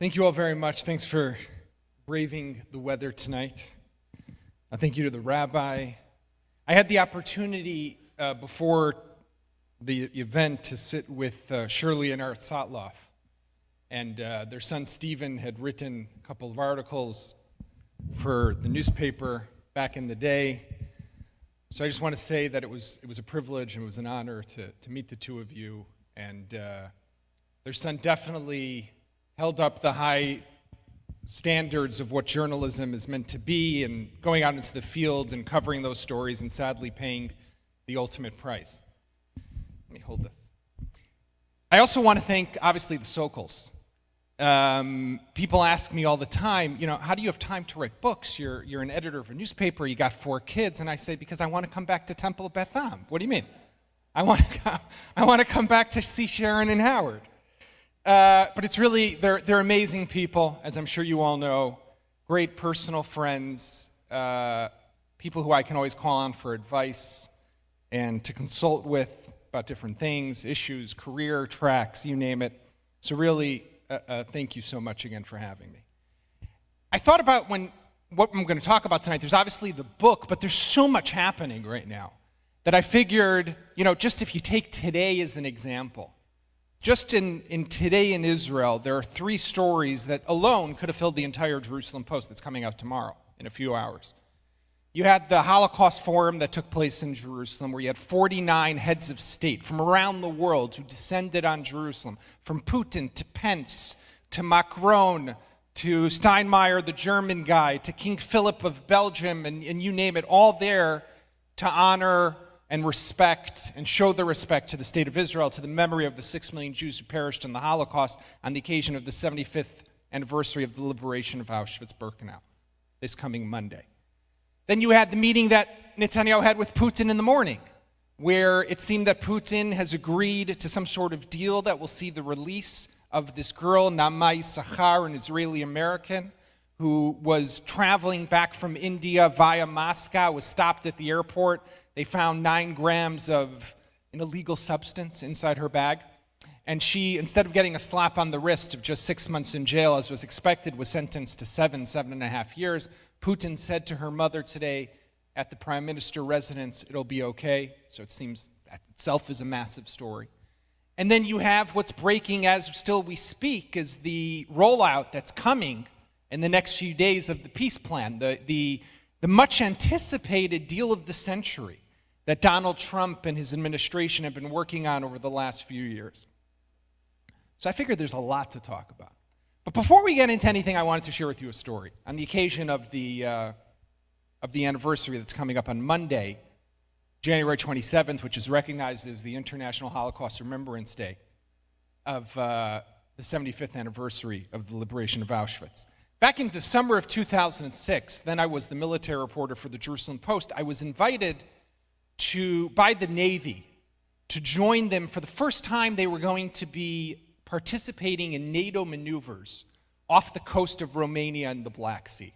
Thank you all very much. Thanks for braving the weather tonight. Thank you to the rabbi. I had the opportunity before the event to sit with Shirley and Art Sotloff. And their son Stephen had written a couple of articles for the newspaper back in the day. So I just want to say that it was a privilege and it was an honor to meet the two of you. And their son definitely held up the high standards of what journalism is meant to be, and going out into the field and covering those stories and sadly paying the ultimate price. Let me hold this. I also want to thank, obviously, the Socols. People ask me all the time, how do you have time to write books? You're an editor of a newspaper, you got 4 kids, and I say, because I want to come back to Temple of Beth. What do you mean? I want to come back to see Sharon and Howard. But it's really, they're amazing people, as I'm sure you all know, great personal friends, people who I can always call on for advice and to consult with about different things, issues, career tracks, you name it. So really, thank you so much again for having me. I thought about what I'm going to talk about tonight. There's obviously the book, but there's so much happening right now that I figured, just if you take today as an example, just in today in Israel, there are 3 stories that alone could have filled the entire Jerusalem Post that's coming out tomorrow in a few hours. You had the Holocaust Forum that took place in Jerusalem, where you had 49 heads of state from around the world who descended on Jerusalem, from Putin to Pence to Macron to Steinmeier, the German guy, to King Philip of Belgium, and you name it, all there to honor and respect and show the respect to the state of Israel, to the memory of the 6 million Jews who perished in the Holocaust on the occasion of the 75th anniversary of the liberation of Auschwitz-Birkenau, this coming Monday. Then you had the meeting that Netanyahu had with Putin in the morning, where it seemed that Putin has agreed to some sort of deal that will see the release of this girl, Naama Issachar, an Israeli-American, who was traveling back from India via Moscow, was stopped at the airport. They found 9 grams of an illegal substance inside her bag. And she, instead of getting a slap on the wrist of just 6 months in jail, as was expected, was sentenced to 7.5 years. Putin said to her mother today at the prime minister residence, it'll be okay. So it seems that itself is a massive story. And then you have what's breaking as still we speak, is the rollout that's coming in the next few days of the peace plan, the much anticipated deal of the century that Donald Trump and his administration have been working on over the last few years. So I figured there's a lot to talk about. But before we get into anything, I wanted to share with you a story on the occasion of the anniversary that's coming up on Monday, January 27th, which is recognized as the International Holocaust Remembrance Day of the 75th anniversary of the liberation of Auschwitz. Back in the summer of 2006, then I was the military reporter for the Jerusalem Post, I was invited by the Navy to join them. For the first time, they were going to be participating in NATO maneuvers off the coast of Romania and the Black Sea.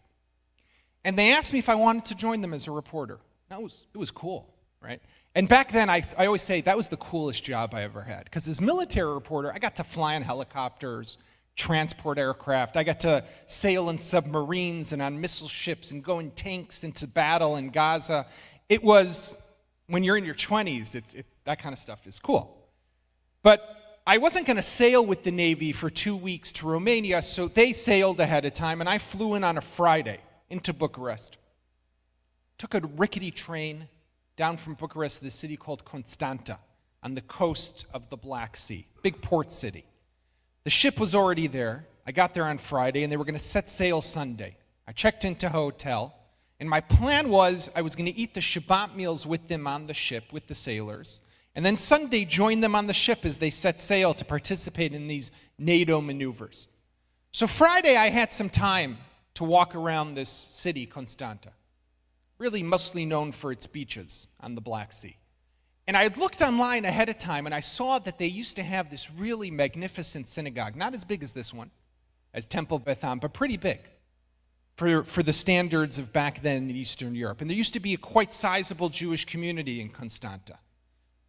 And they asked me if I wanted to join them as a reporter. It was cool, right? And back then, I always say that was the coolest job I ever had. Because as military reporter, I got to fly on helicopters, transport aircraft. I got to sail in submarines and on missile ships and go in tanks into battle in Gaza. It was, when you're in your 20s, that kind of stuff is cool. But I wasn't going to sail with the Navy for 2 weeks to Romania, so they sailed ahead of time, and I flew in on a Friday into Bucharest. Took a rickety train down from Bucharest to the city called Constanta on the coast of the Black Sea, big port city. The ship was already there. I got there on Friday, and they were going to set sail Sunday. I checked into a hotel, and my plan was I was going to eat the Shabbat meals with them on the ship, with the sailors, and then Sunday join them on the ship as they set sail to participate in these NATO maneuvers. So Friday, I had some time to walk around this city, Constanta, really mostly known for its beaches on the Black Sea. And I had looked online ahead of time, and I saw that they used to have this really magnificent synagogue, not as big as this one, as Temple Beth, but pretty big for the standards of back then in Eastern Europe. And there used to be a quite sizable Jewish community in Constanta,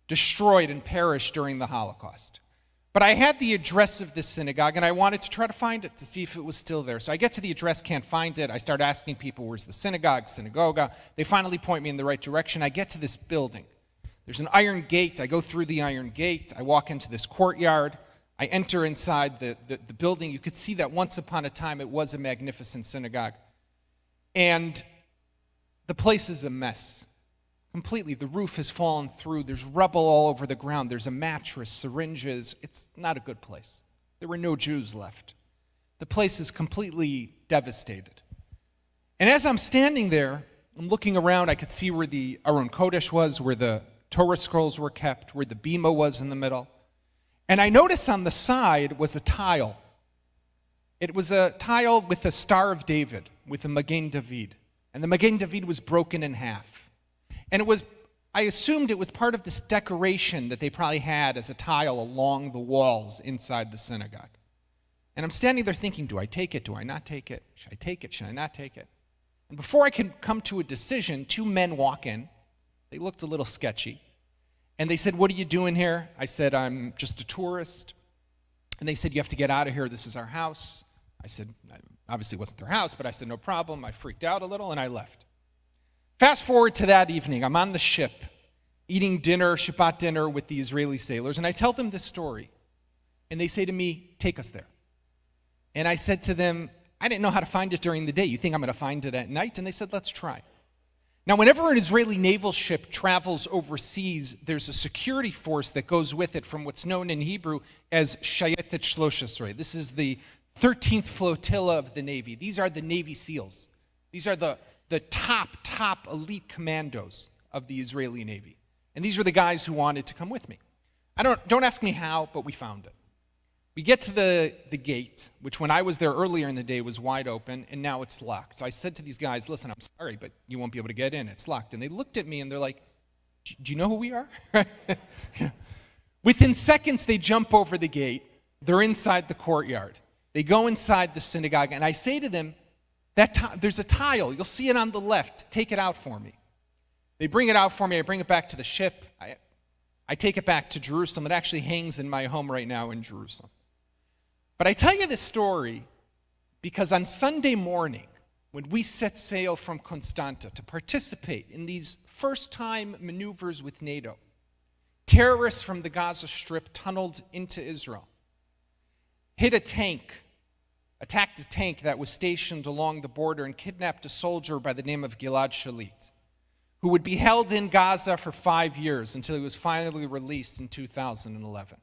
destroyed and perished during the Holocaust. But I had the address of this synagogue, and I wanted to try to find it to see if it was still there. So I get to the address, can't find it. I start asking people, where's the synagogue? They finally point me in the right direction. I get to this building. There's an iron gate. I go through the iron gate. I walk into this courtyard. I enter inside the building. You could see that once upon a time it was a magnificent synagogue. And the place is a mess. Completely. The roof has fallen through. There's rubble all over the ground. There's a mattress, syringes. It's not a good place. There were no Jews left. The place is completely devastated. And as I'm standing there, I'm looking around. I could see where the Aron Kodesh was, where the Torah scrolls were kept, where the bima was in the middle. And I noticed on the side was a tile. It was a tile with a Star of David, with a Magen David. And the Magen David was broken in half. And I assumed it was part of this decoration that they probably had as a tile along the walls inside the synagogue. And I'm standing there thinking, do I take it? Do I not take it? Should I take it? Should I not take it? And before I could come to a decision, two men walk in. They looked a little sketchy. And they said, what are you doing here? I said, I'm just a tourist. And they said, you have to get out of here. This is our house. I said, obviously it wasn't their house, but I said, no problem. I freaked out a little and I left. Fast forward to that evening. I'm on the ship, eating dinner, Shabbat dinner with the Israeli sailors. And I tell them this story. And they say to me, take us there. And I said to them, I didn't know how to find it during the day. You think I'm going to find it at night? And they said, let's try. Now, whenever an Israeli naval ship travels overseas, there's a security force that goes with it from what's known in Hebrew as Shayetet Shloshesrei. This is the 13th flotilla of the Navy. These are the Navy SEALs. These are the top elite commandos of the Israeli Navy. And these were the guys who wanted to come with me. Don't ask me how, but we found it. We get to the gate, which when I was there earlier in the day was wide open, and now it's locked. So I said to these guys, listen, I'm sorry, but you won't be able to get in. It's locked. And they looked at me, and they're like, do you know who we are? Within seconds, they jump over the gate. They're inside the courtyard. They go inside the synagogue, and I say to them, there's a tile. You'll see it on the left. Take it out for me. They bring it out for me. I bring it back to the ship. I take it back to Jerusalem. It actually hangs in my home right now in Jerusalem. But I tell you this story because on Sunday morning, when we set sail from Constanta to participate in these first-time maneuvers with NATO, terrorists from the Gaza Strip tunneled into Israel, hit a tank, attacked a tank that was stationed along the border, and kidnapped a soldier by the name of Gilad Shalit, who would be held in Gaza for 5 years until he was finally released in 2011.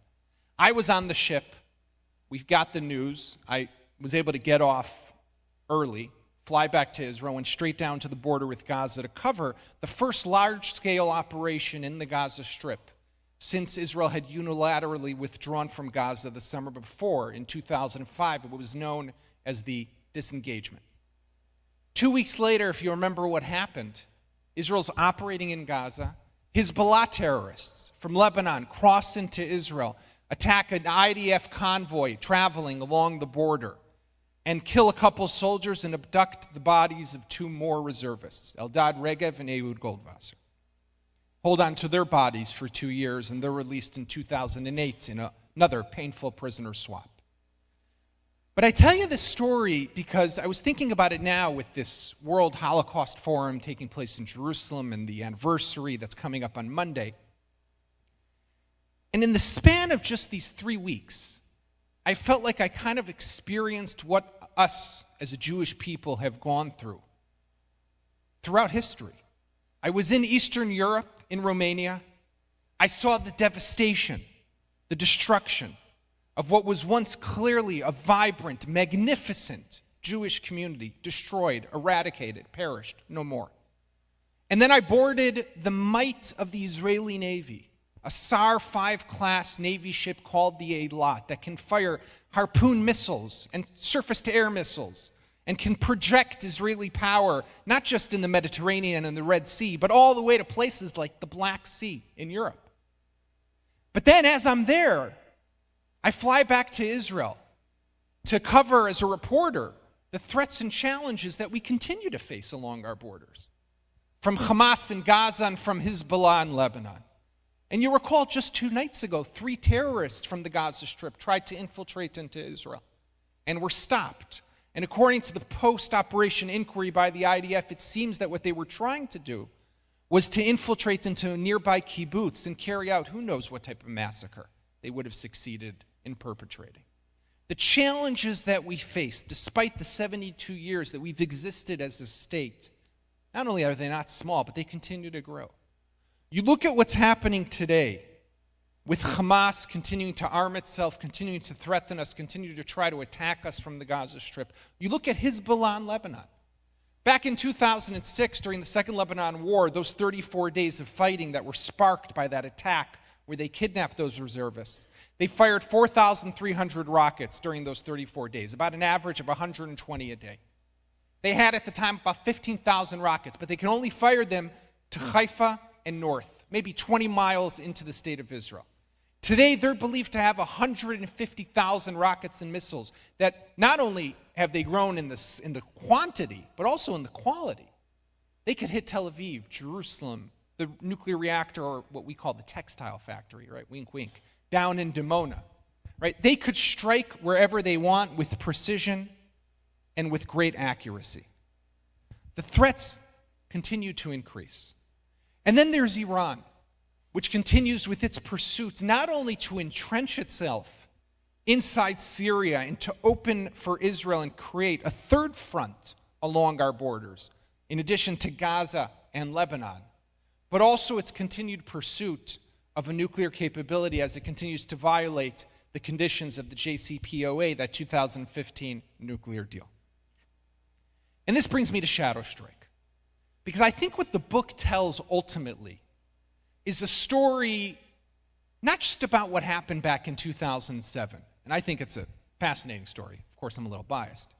I was on the ship. We've got the news. I was able to get off early, fly back to Israel, went straight down to the border with Gaza to cover the first large-scale operation in the Gaza Strip since Israel had unilaterally withdrawn from Gaza the summer before in 2005. What was known as the disengagement. 2 weeks later, if you remember what happened, Israel's operating in Gaza. Hezbollah terrorists from Lebanon cross into Israel, attack an IDF convoy traveling along the border, and kill a couple soldiers and abduct the bodies of two more reservists, Eldad Regev and Ehud Goldwasser. Hold on to their bodies for 2 years, and they're released in 2008 in another painful prisoner swap. But I tell you this story because I was thinking about it now with this World Holocaust Forum taking place in Jerusalem and the anniversary that's coming up on Monday. And in the span of just these 3 weeks, I felt like I kind of experienced what us as a Jewish people have gone through throughout history. I was in Eastern Europe, in Romania. I saw the devastation, the destruction of what was once clearly a vibrant, magnificent Jewish community, destroyed, eradicated, perished, no more. And then I boarded the might of the Israeli Navy, a SAR 5 class Navy ship called the Eilat that can fire Harpoon missiles and surface-to-air missiles and can project Israeli power, not just in the Mediterranean and the Red Sea, but all the way to places like the Black Sea in Europe. But then as I'm there, I fly back to Israel to cover as a reporter the threats and challenges that we continue to face along our borders, from Hamas in Gaza and from Hezbollah in Lebanon. And you recall just 2 nights ago, 3 terrorists from the Gaza Strip tried to infiltrate into Israel and were stopped. And according to the post-operation inquiry by the IDF, it seems that what they were trying to do was to infiltrate into a nearby kibbutz and carry out who knows what type of massacre they would have succeeded in perpetrating. The challenges that we face, despite the 72 years that we've existed as a state, not only are they not small, but they continue to grow. You look at what's happening today with Hamas continuing to arm itself, continuing to threaten us, continuing to try to attack us from the Gaza Strip. You look at Hezbollah in Lebanon. Back in 2006, during the Second Lebanon War, those 34 days of fighting that were sparked by that attack where they kidnapped those reservists, they fired 4,300 rockets during those 34 days, about an average of 120 a day. They had at the time about 15,000 rockets, but they could only fire them to Haifa and north, maybe 20 miles into the state of Israel. Today, they're believed to have 150,000 rockets and missiles that not only have they grown in the quantity, but also in the quality. They could hit Tel Aviv, Jerusalem, the nuclear reactor, or what we call the textile factory, right? Wink, wink. Down in Dimona, right? They could strike wherever they want with precision and with great accuracy. The threats continue to increase. And then there's Iran, which continues with its pursuits not only to entrench itself inside Syria and to open for Israel and create a third front along our borders, in addition to Gaza and Lebanon, but also its continued pursuit of a nuclear capability as it continues to violate the conditions of the JCPOA, that 2015 nuclear deal. And this brings me to Shadow Strike, because I think what the book tells ultimately is a story not just about what happened back in 2007, and I think it's a fascinating story. Of course, I'm a little biased.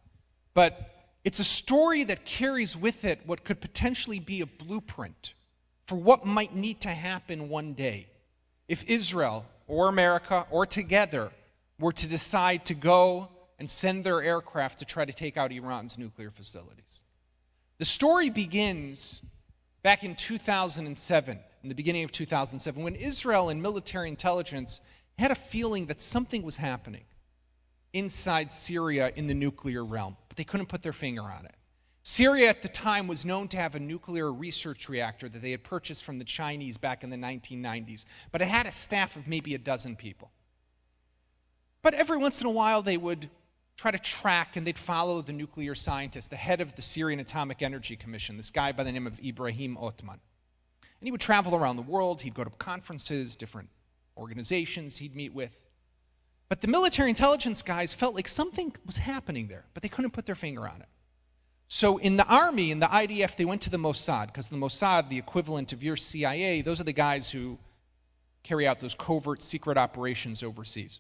But it's a story that carries with it what could potentially be a blueprint for what might need to happen one day if Israel or America or together were to decide to go and send their aircraft to try to take out Iran's nuclear facilities. The story begins back in 2007, in the beginning of 2007, when Israel and military intelligence had a feeling that something was happening inside Syria in the nuclear realm, but they couldn't put their finger on it. Syria at the time was known to have a nuclear research reactor that they had purchased from the Chinese back in the 1990s, but it had a staff of maybe a dozen people. But every once in a while they would try to track and they'd follow the nuclear scientist, the head of the Syrian Atomic Energy Commission, this guy by the name of Ibrahim Othman. And he would travel around the world, he'd go to conferences, different organizations he'd meet with. But the military intelligence guys felt like something was happening there, but they couldn't put their finger on it. So in the Army, in the IDF, they went to the Mossad, because the Mossad, the equivalent of your CIA, those are the guys who carry out those covert secret operations overseas.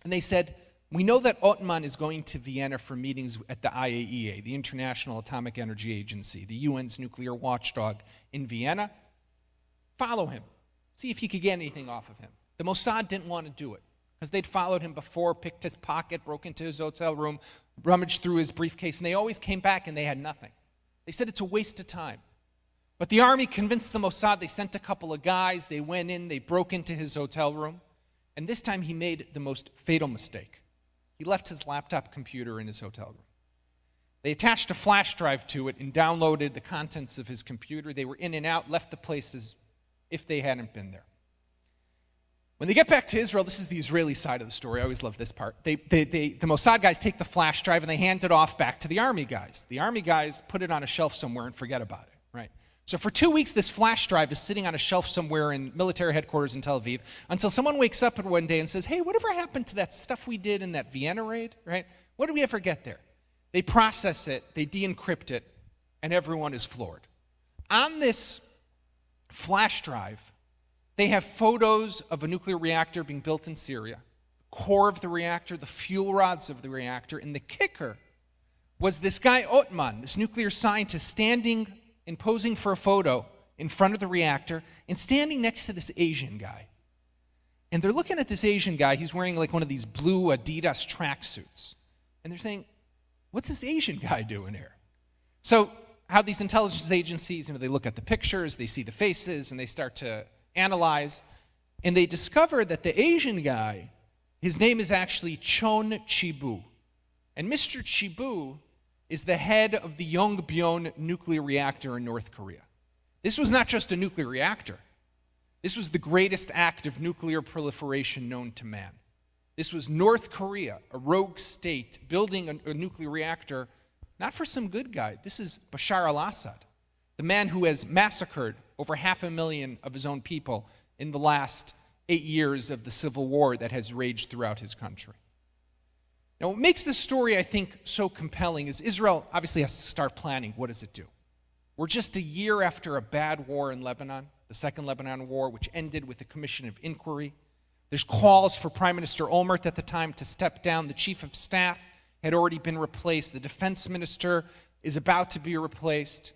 And they said, we know that Othman is going to Vienna for meetings at the IAEA, the International Atomic Energy Agency, the UN's nuclear watchdog in Vienna. Follow him. See if you could get anything off of him. The Mossad didn't want to do it, because they'd followed him before, picked his pocket, broke into his hotel room, rummaged through his briefcase, and they always came back and they had nothing. They said it's a waste of time. But the Army convinced the Mossad. They sent a couple of guys. They went in. They broke into his hotel room. And this time he made the most fatal mistake. He left his laptop computer in his hotel room. They attached a flash drive to it and downloaded the contents of his computer. They were in and out, left the place as if they hadn't been there. When they get back to Israel, this is the Israeli side of the story. I always love this part. The Mossad guys take the flash drive and they hand it off back to the Army guys. The Army guys put it on a shelf somewhere and forget about it, right? So for 2 weeks, this flash drive is sitting on a shelf somewhere in military headquarters in Tel Aviv until someone wakes up one day and says, hey, whatever happened to that stuff we did in that Vienna raid, right? What did we ever get there? They process it, they de-encrypt it, and everyone is floored. On this flash drive, they have photos of a nuclear reactor being built in Syria, the core of the reactor, the fuel rods of the reactor, and the kicker was this guy Othman, this nuclear scientist, standing and posing for a photo in front of the reactor and standing next to this Asian guy. And they're looking at this Asian guy. He's wearing like one of these blue Adidas tracksuits. And they're saying, what's this Asian guy doing here? So how these intelligence agencies, they look at the pictures, they see the faces, and they start to analyze. And they discover that the Asian guy, his name is actually Chon Chibu. And Mr. Chibu is the head of the Yongbyon nuclear reactor in North Korea. This was not just a nuclear reactor. This was the greatest act of nuclear proliferation known to man. This was North Korea, a rogue state, building a nuclear reactor, not for some good guy. This is Bashar al-Assad, the man who has massacred over 500,000 of his own people in the last 8 years of the civil war that has raged throughout his country. Now, what makes this story, I think, so compelling is Israel obviously has to start planning. What does it do? We're just a year after a bad war in Lebanon, the Second Lebanon War, which ended with a commission of inquiry. There's calls for Prime Minister Olmert at the time to step down. The chief of staff had already been replaced. The defense minister is about to be replaced.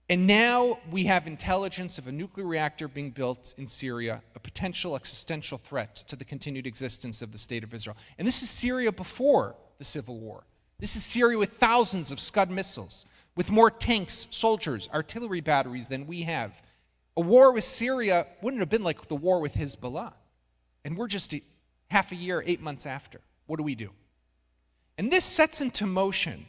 And now we have intelligence of a nuclear reactor being built in Syria, a potential existential threat to the continued existence of the state of Israel. And this is Syria before the civil war. This is Syria with thousands of Scud missiles, with more tanks, soldiers, artillery batteries than we have. A war with Syria wouldn't have been like the war with Hezbollah. And we're just half a year, 8 months after. What do? And this sets into motion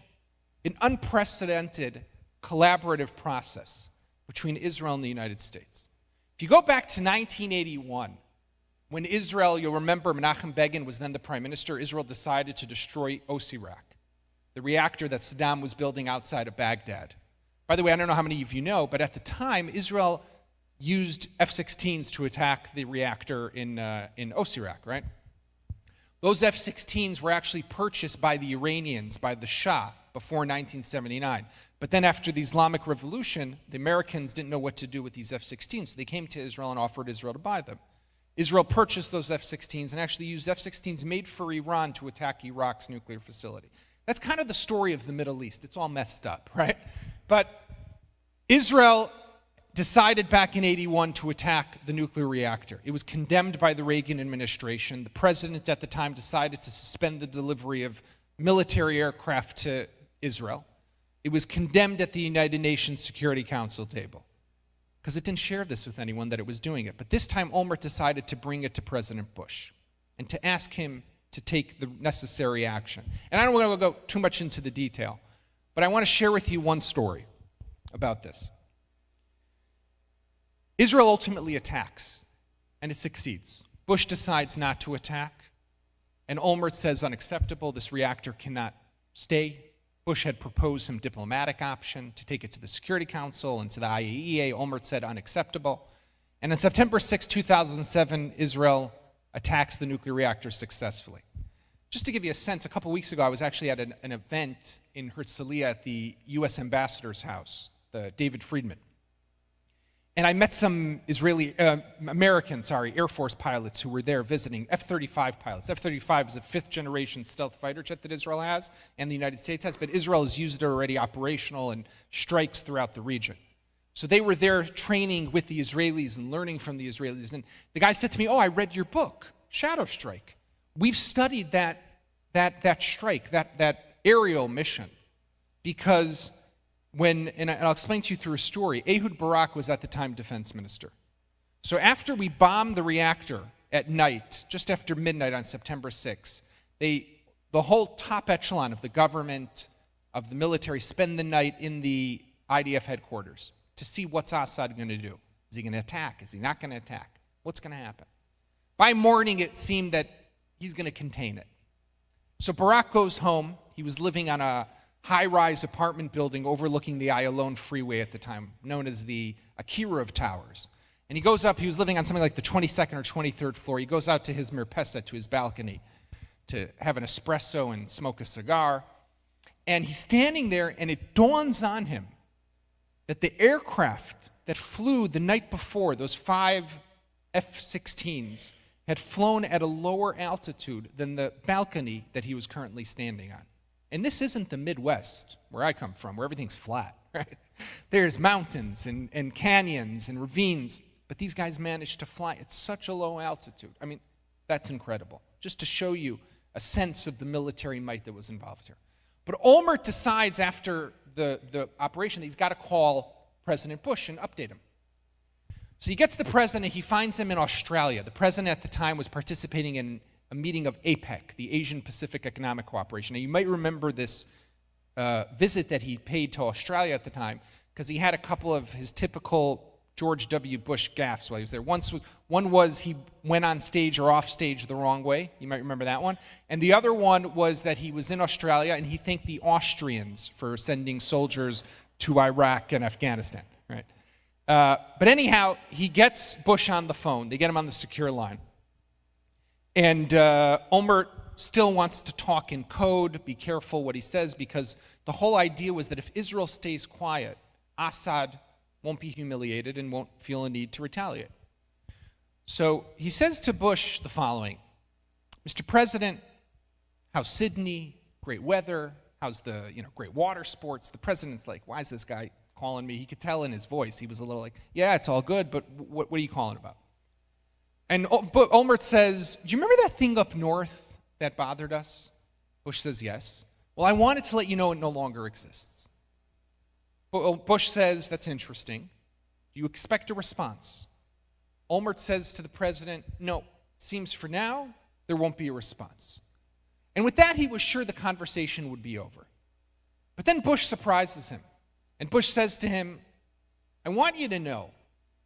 an unprecedented collaborative process between Israel and the United States. If you go back to 1981, when Israel, you'll remember Menachem Begin was then the prime minister, Israel decided to destroy Osirak, the reactor that Saddam was building outside of Baghdad. By the way, I don't know how many of you know, but at the time, Israel used F-16s to attack the reactor in Osirak, right? Those F-16s were actually purchased by the Iranians, by the Shah, before 1979. But then after the Islamic Revolution, the Americans didn't know what to do with these F-16s, so they came to Israel and offered Israel to buy them. Israel purchased those F-16s and actually used F-16s made for Iran to attack Iraq's nuclear facility. That's kind of the story of the Middle East. It's all messed up, right? But Israel decided back in 81 to attack the nuclear reactor. It was condemned by the Reagan administration. The president at the time decided to suspend the delivery of military aircraft to Israel. It was condemned at the United Nations Security Council table because it didn't share this with anyone that it was doing it. But this time, Olmert decided to bring it to President Bush and to ask him to take the necessary action. And I don't want to go too much into the detail, but I want to share with you one story about this. Israel ultimately attacks, and it succeeds. Bush decides not to attack, and Olmert says unacceptable, this reactor cannot stay. Bush had proposed some diplomatic option to take it to the Security Council and to the IAEA. Olmert said unacceptable. And on September 6, 2007, Israel attacks the nuclear reactor successfully. Just to give you a sense, a couple weeks ago, I was actually at an event in Herzliya at the U.S. Ambassador's house, the David Friedman. And I met some American Air Force pilots who were there visiting, F-35 pilots. F-35 is a fifth-generation stealth fighter jet that Israel has and the United States has, but Israel has used it already operational and strikes throughout the region. So they were there training with the Israelis and learning from the Israelis. And the guy said to me, I read your book, Shadow Strike. We've studied that strike, that aerial mission, because and I'll explain to you through a story, Ehud Barak was at the time defense minister. So after we bombed the reactor at night, just after midnight on September 6th, the whole top echelon of the government, of the military, spend the night in the IDF headquarters to see what's Assad going to do. Is he going to attack? Is he not going to attack? What's going to happen? By morning, it seemed that he's going to contain it. So Barak goes home. He was living on a high-rise apartment building overlooking the Ayalon freeway at the time, known as the Akira of Towers. And he goes up, he was living on something like the 22nd or 23rd floor. He goes out to his mirpesa, to his balcony, to have an espresso and smoke a cigar. And he's standing there, and it dawns on him that the aircraft that flew the night before, those 5 F-16s, had flown at a lower altitude than the balcony that he was currently standing on. And this isn't the Midwest, where I come from, where everything's flat, right? There's mountains and canyons and ravines, but these guys managed to fly at such a low altitude. I mean, that's incredible, just to show you a sense of the military might that was involved here. But Olmert decides after the operation that he's got to call President Bush and update him. So he gets the president, he finds him in Australia. The president at the time was participating in a meeting of APEC, the Asian Pacific Economic Cooperation. Now you might remember this visit that he paid to Australia at the time, because he had a couple of his typical George W. Bush gaffes while he was there. One was he went on stage or off stage the wrong way. You might remember that one. And the other one was that he was in Australia and he thanked the Austrians for sending soldiers to Iraq and Afghanistan. Right? But anyhow, he gets Bush on the phone. They get him on the secure line. And Olmert still wants to talk in code, be careful what he says, because the whole idea was that if Israel stays quiet, Assad won't be humiliated and won't feel a need to retaliate. So he says to Bush the following: Mr. President, how's Sydney? Great weather. How's the great water sports? The president's like, why is this guy calling me? He could tell in his voice. He was a little like, yeah, it's all good, but what are you calling about? And Olmert says, do you remember that thing up north that bothered us? Bush says, yes. Well, I wanted to let you know it no longer exists. Bush says, that's interesting. Do you expect a response? Olmert says to the president, no, it seems for now there won't be a response. And with that, he was sure the conversation would be over. But then Bush surprises him. And Bush says to him, I want you to know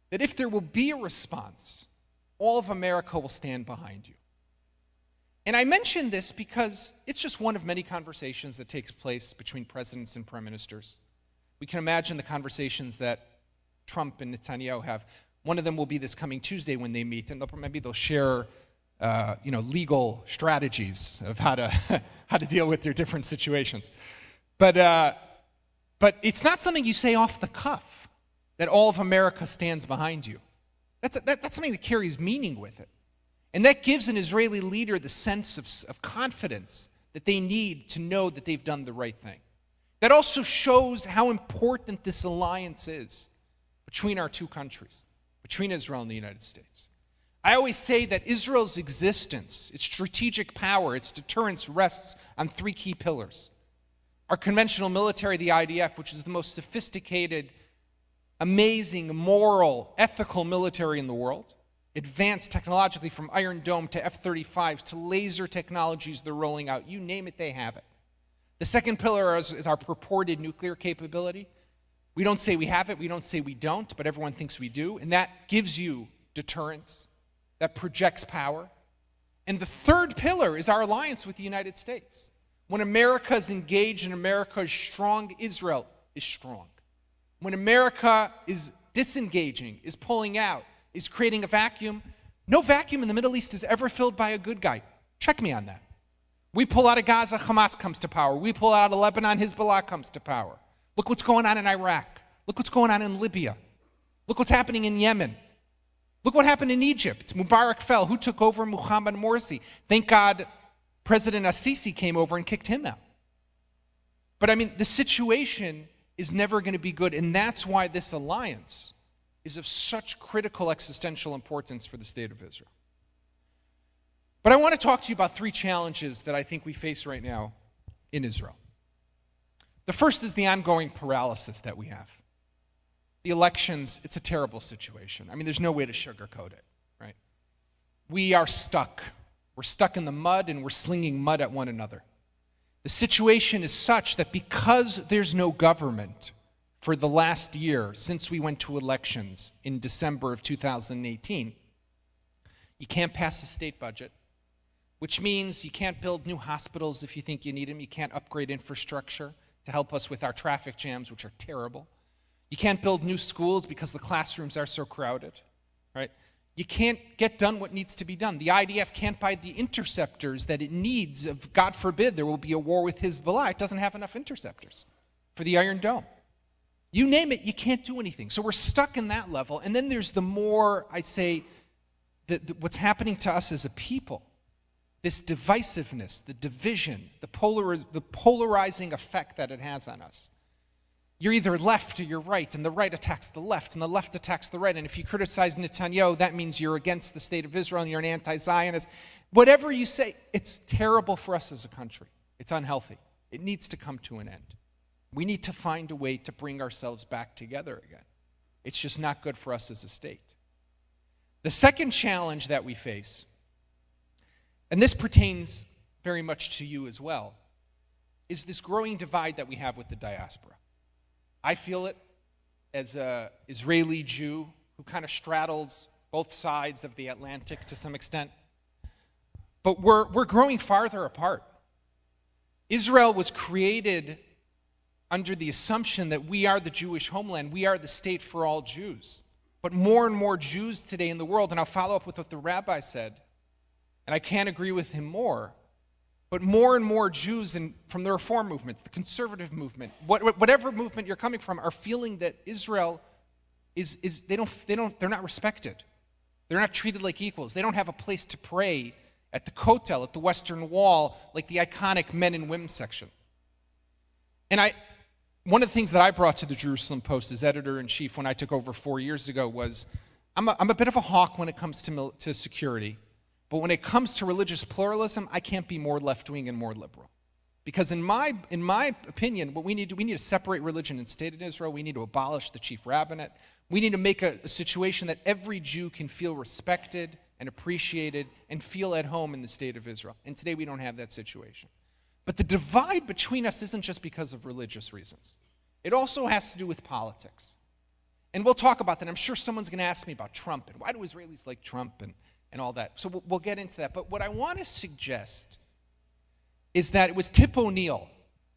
that if there will be a response, all of America will stand behind you. And I mention this because it's just one of many conversations that takes place between presidents and prime ministers. We can imagine the conversations that Trump and Netanyahu have. One of them will be this coming Tuesday when they meet, and maybe they'll share, legal strategies of how to deal with their different situations. But it's not something you say off the cuff, that all of America stands behind you. That's something that carries meaning with it. And that gives an Israeli leader the sense of confidence that they need to know that they've done the right thing. That also shows how important this alliance is between our two countries, between Israel and the United States. I always say that Israel's existence, its strategic power, its deterrence rests on three key pillars. Our conventional military, the IDF, which is the most sophisticated, amazing, moral, ethical military in the world, advanced technologically from Iron Dome to F-35s to laser technologies they're rolling out. You name it, they have it. The second pillar is our purported nuclear capability. We don't say we have it, we don't say we don't, but everyone thinks we do, and that gives you deterrence, that projects power. And the third pillar is our alliance with the United States. When America is engaged and America is strong, Israel is strong. When America is disengaging, is pulling out, is creating a vacuum, no vacuum in the Middle East is ever filled by a good guy. Check me on that. We pull out of Gaza, Hamas comes to power. We pull out of Lebanon, Hezbollah comes to power. Look what's going on in Iraq. Look what's going on in Libya. Look what's happening in Yemen. Look what happened in Egypt. Mubarak fell. Who took over? Mohammed Morsi. Thank God President Assisi came over and kicked him out. But the situation is never going to be good, and that's why this alliance is of such critical existential importance for the state of Israel. But I want to talk to you about three challenges that I think we face right now in Israel. The first is the ongoing paralysis that we have. The elections, it's a terrible situation. There's no way to sugarcoat it, right? We are stuck. We're stuck in the mud, and we're slinging mud at one another. The situation is such that because there's no government for the last year since we went to elections in December of 2018, you can't pass a state budget, which means you can't build new hospitals if you think you need them. You can't upgrade infrastructure to help us with our traffic jams, which are terrible. You can't build new schools because the classrooms are so crowded, right? You can't get done what needs to be done. The IDF can't buy the interceptors that it needs. If, God forbid, there will be a war with Hezbollah. It doesn't have enough interceptors for the Iron Dome. You name it, you can't do anything. So we're stuck in that level. And then there's the more, I say, what's happening to us as a people. This divisiveness, the division, the polarizing effect that it has on us. You're either left or you're right, and the right attacks the left, and the left attacks the right. And if you criticize Netanyahu, that means you're against the state of Israel and you're an anti-Zionist. Whatever you say, it's terrible for us as a country. It's unhealthy. It needs to come to an end. We need to find a way to bring ourselves back together again. It's just not good for us as a state. The second challenge that we face, and this pertains very much to you as well, is this growing divide that we have with the diaspora. I feel it as an Israeli Jew who kind of straddles both sides of the Atlantic to some extent. But we're growing farther apart. Israel was created under the assumption that we are the Jewish homeland. We are the state for all Jews. But more and more Jews today in the world, and I'll follow up with what the rabbi said, and I can't agree with him more, but more and more Jews from the Reform movements, the conservative movement, whatever movement you're coming from, are feeling that Israel they're not respected. They're not treated like equals. They don't have a place to pray at the Kotel, at the Western Wall, like the iconic men and women section. And one of the things that I brought to the Jerusalem Post as editor-in-chief when I took over 4 years ago was, I'm a bit of a hawk when it comes to security, but when it comes to religious pluralism, I can't be more left-wing and more liberal. Because in my opinion, what we need to separate religion and state in Israel. We need to abolish the chief rabbinate. We need to make a situation that every Jew can feel respected and appreciated and feel at home in the state of Israel. And today we don't have that situation. But the divide between us isn't just because of religious reasons. It also has to do with politics. And we'll talk about that. I'm sure someone's going to ask me about Trump and why do Israelis like Trump and all that. So we'll get into that. But what I want to suggest is that it was Tip O'Neill,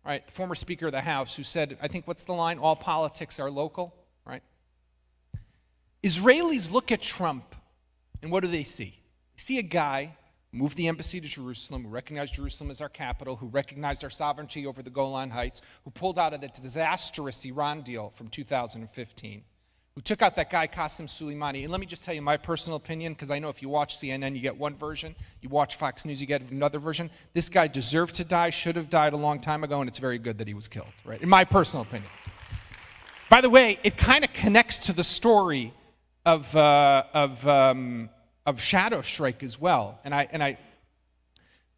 right, the former Speaker of the House, who said, I think, what's the line? All politics are local, right? Israelis look at Trump, and what do they see? They see a guy who moved the embassy to Jerusalem, who recognized Jerusalem as our capital, who recognized our sovereignty over the Golan Heights, who pulled out of the disastrous Iran deal from 2015, who took out that guy Qasem Soleimani. And let me just tell you my personal opinion, because I know if you watch CNN, you get one version. You watch Fox News, you get another version. This guy deserved to die, should have died a long time ago, and it's very good that he was killed, right? In my personal opinion. By the way, it kind of connects to the story of Shadow Strike as well.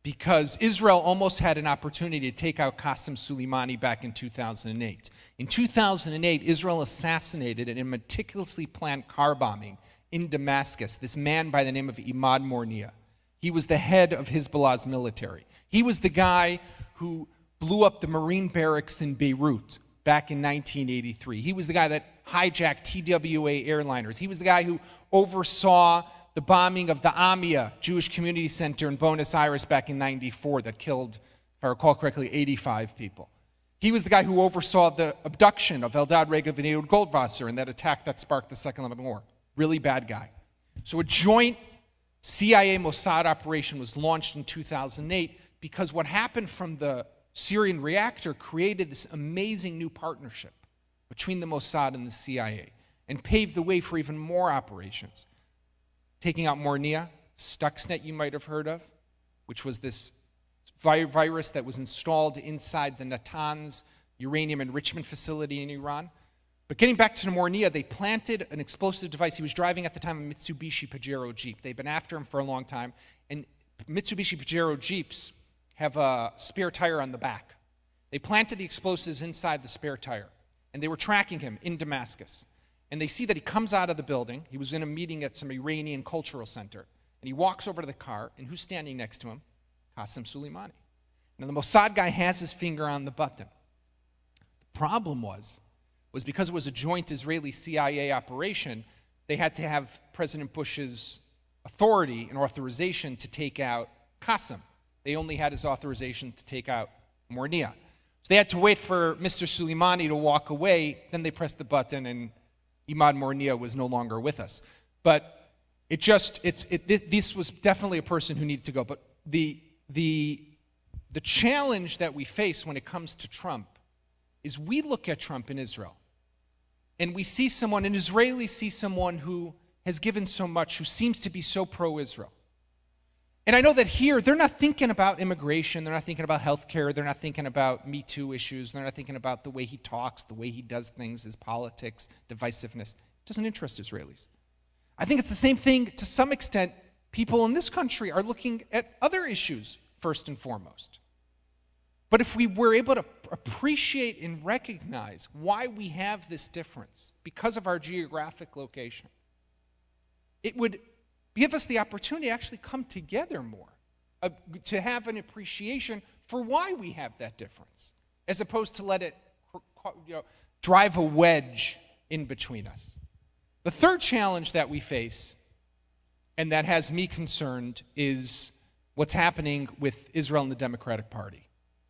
Because Israel almost had an opportunity to take out Qasem Soleimani back in 2008. In 2008, Israel assassinated in a meticulously planned car bombing in Damascus this man by the name of Imad Mornia. He was the head of Hezbollah's military. He was the guy who blew up the Marine barracks in Beirut back in 1983. He was the guy that hijacked TWA airliners. He was the guy who oversaw the bombing of the Amia Jewish Community Center in Buenos Aires back in 94 that killed, if I recall correctly, 85 people. He was the guy who oversaw the abduction of Eldad Regev and Ehud Goldwasser in that attack that sparked the Second Lebanon War. Really bad guy. So a joint CIA-Mossad operation was launched in 2008 because what happened from the Syrian reactor created this amazing new partnership between the Mossad and the CIA and paved the way for even more operations. Taking out Mornia, Stuxnet you might have heard of, which was this virus that was installed inside the Natanz uranium enrichment facility in Iran. But getting back to Mornia, they planted an explosive device. He was driving at the time a Mitsubishi Pajero Jeep. They've been after him for a long time. And Mitsubishi Pajero Jeeps have a spare tire on the back. They planted the explosives inside the spare tire. And they were tracking him in Damascus. And they see that he comes out of the building. He was in a meeting at some Iranian cultural center. And he walks over to the car, and who's standing next to him? Qasem Soleimani. Now, the Mossad guy has his finger on the button. The problem was because it was a joint Israeli-CIA operation, they had to have President Bush's authority and authorization to take out Qasem. They only had his authorization to take out Mornia. So they had to wait for Mr. Soleimani to walk away. Then they pressed the button, and Imad Mornia was no longer with us. But this was definitely a person who needed to go. But the challenge that we face when it comes to Trump is we look at Trump in Israel, and we see someone, an Israeli see someone who has given so much, who seems to be so pro-Israel. And I know that here, they're not thinking about immigration, they're not thinking about healthcare, they're not thinking about Me Too issues, they're not thinking about the way he talks, the way he does things, his politics, divisiveness. It doesn't interest Israelis. I think it's the same thing, to some extent, people in this country are looking at other issues first and foremost. But if we were able to appreciate and recognize why we have this difference because of our geographic location, it would give us the opportunity to actually come together more, to have an appreciation for why we have that difference, as opposed to let it drive a wedge in between us. The third challenge that we face, and that has me concerned, is what's happening with Israel and the Democratic Party.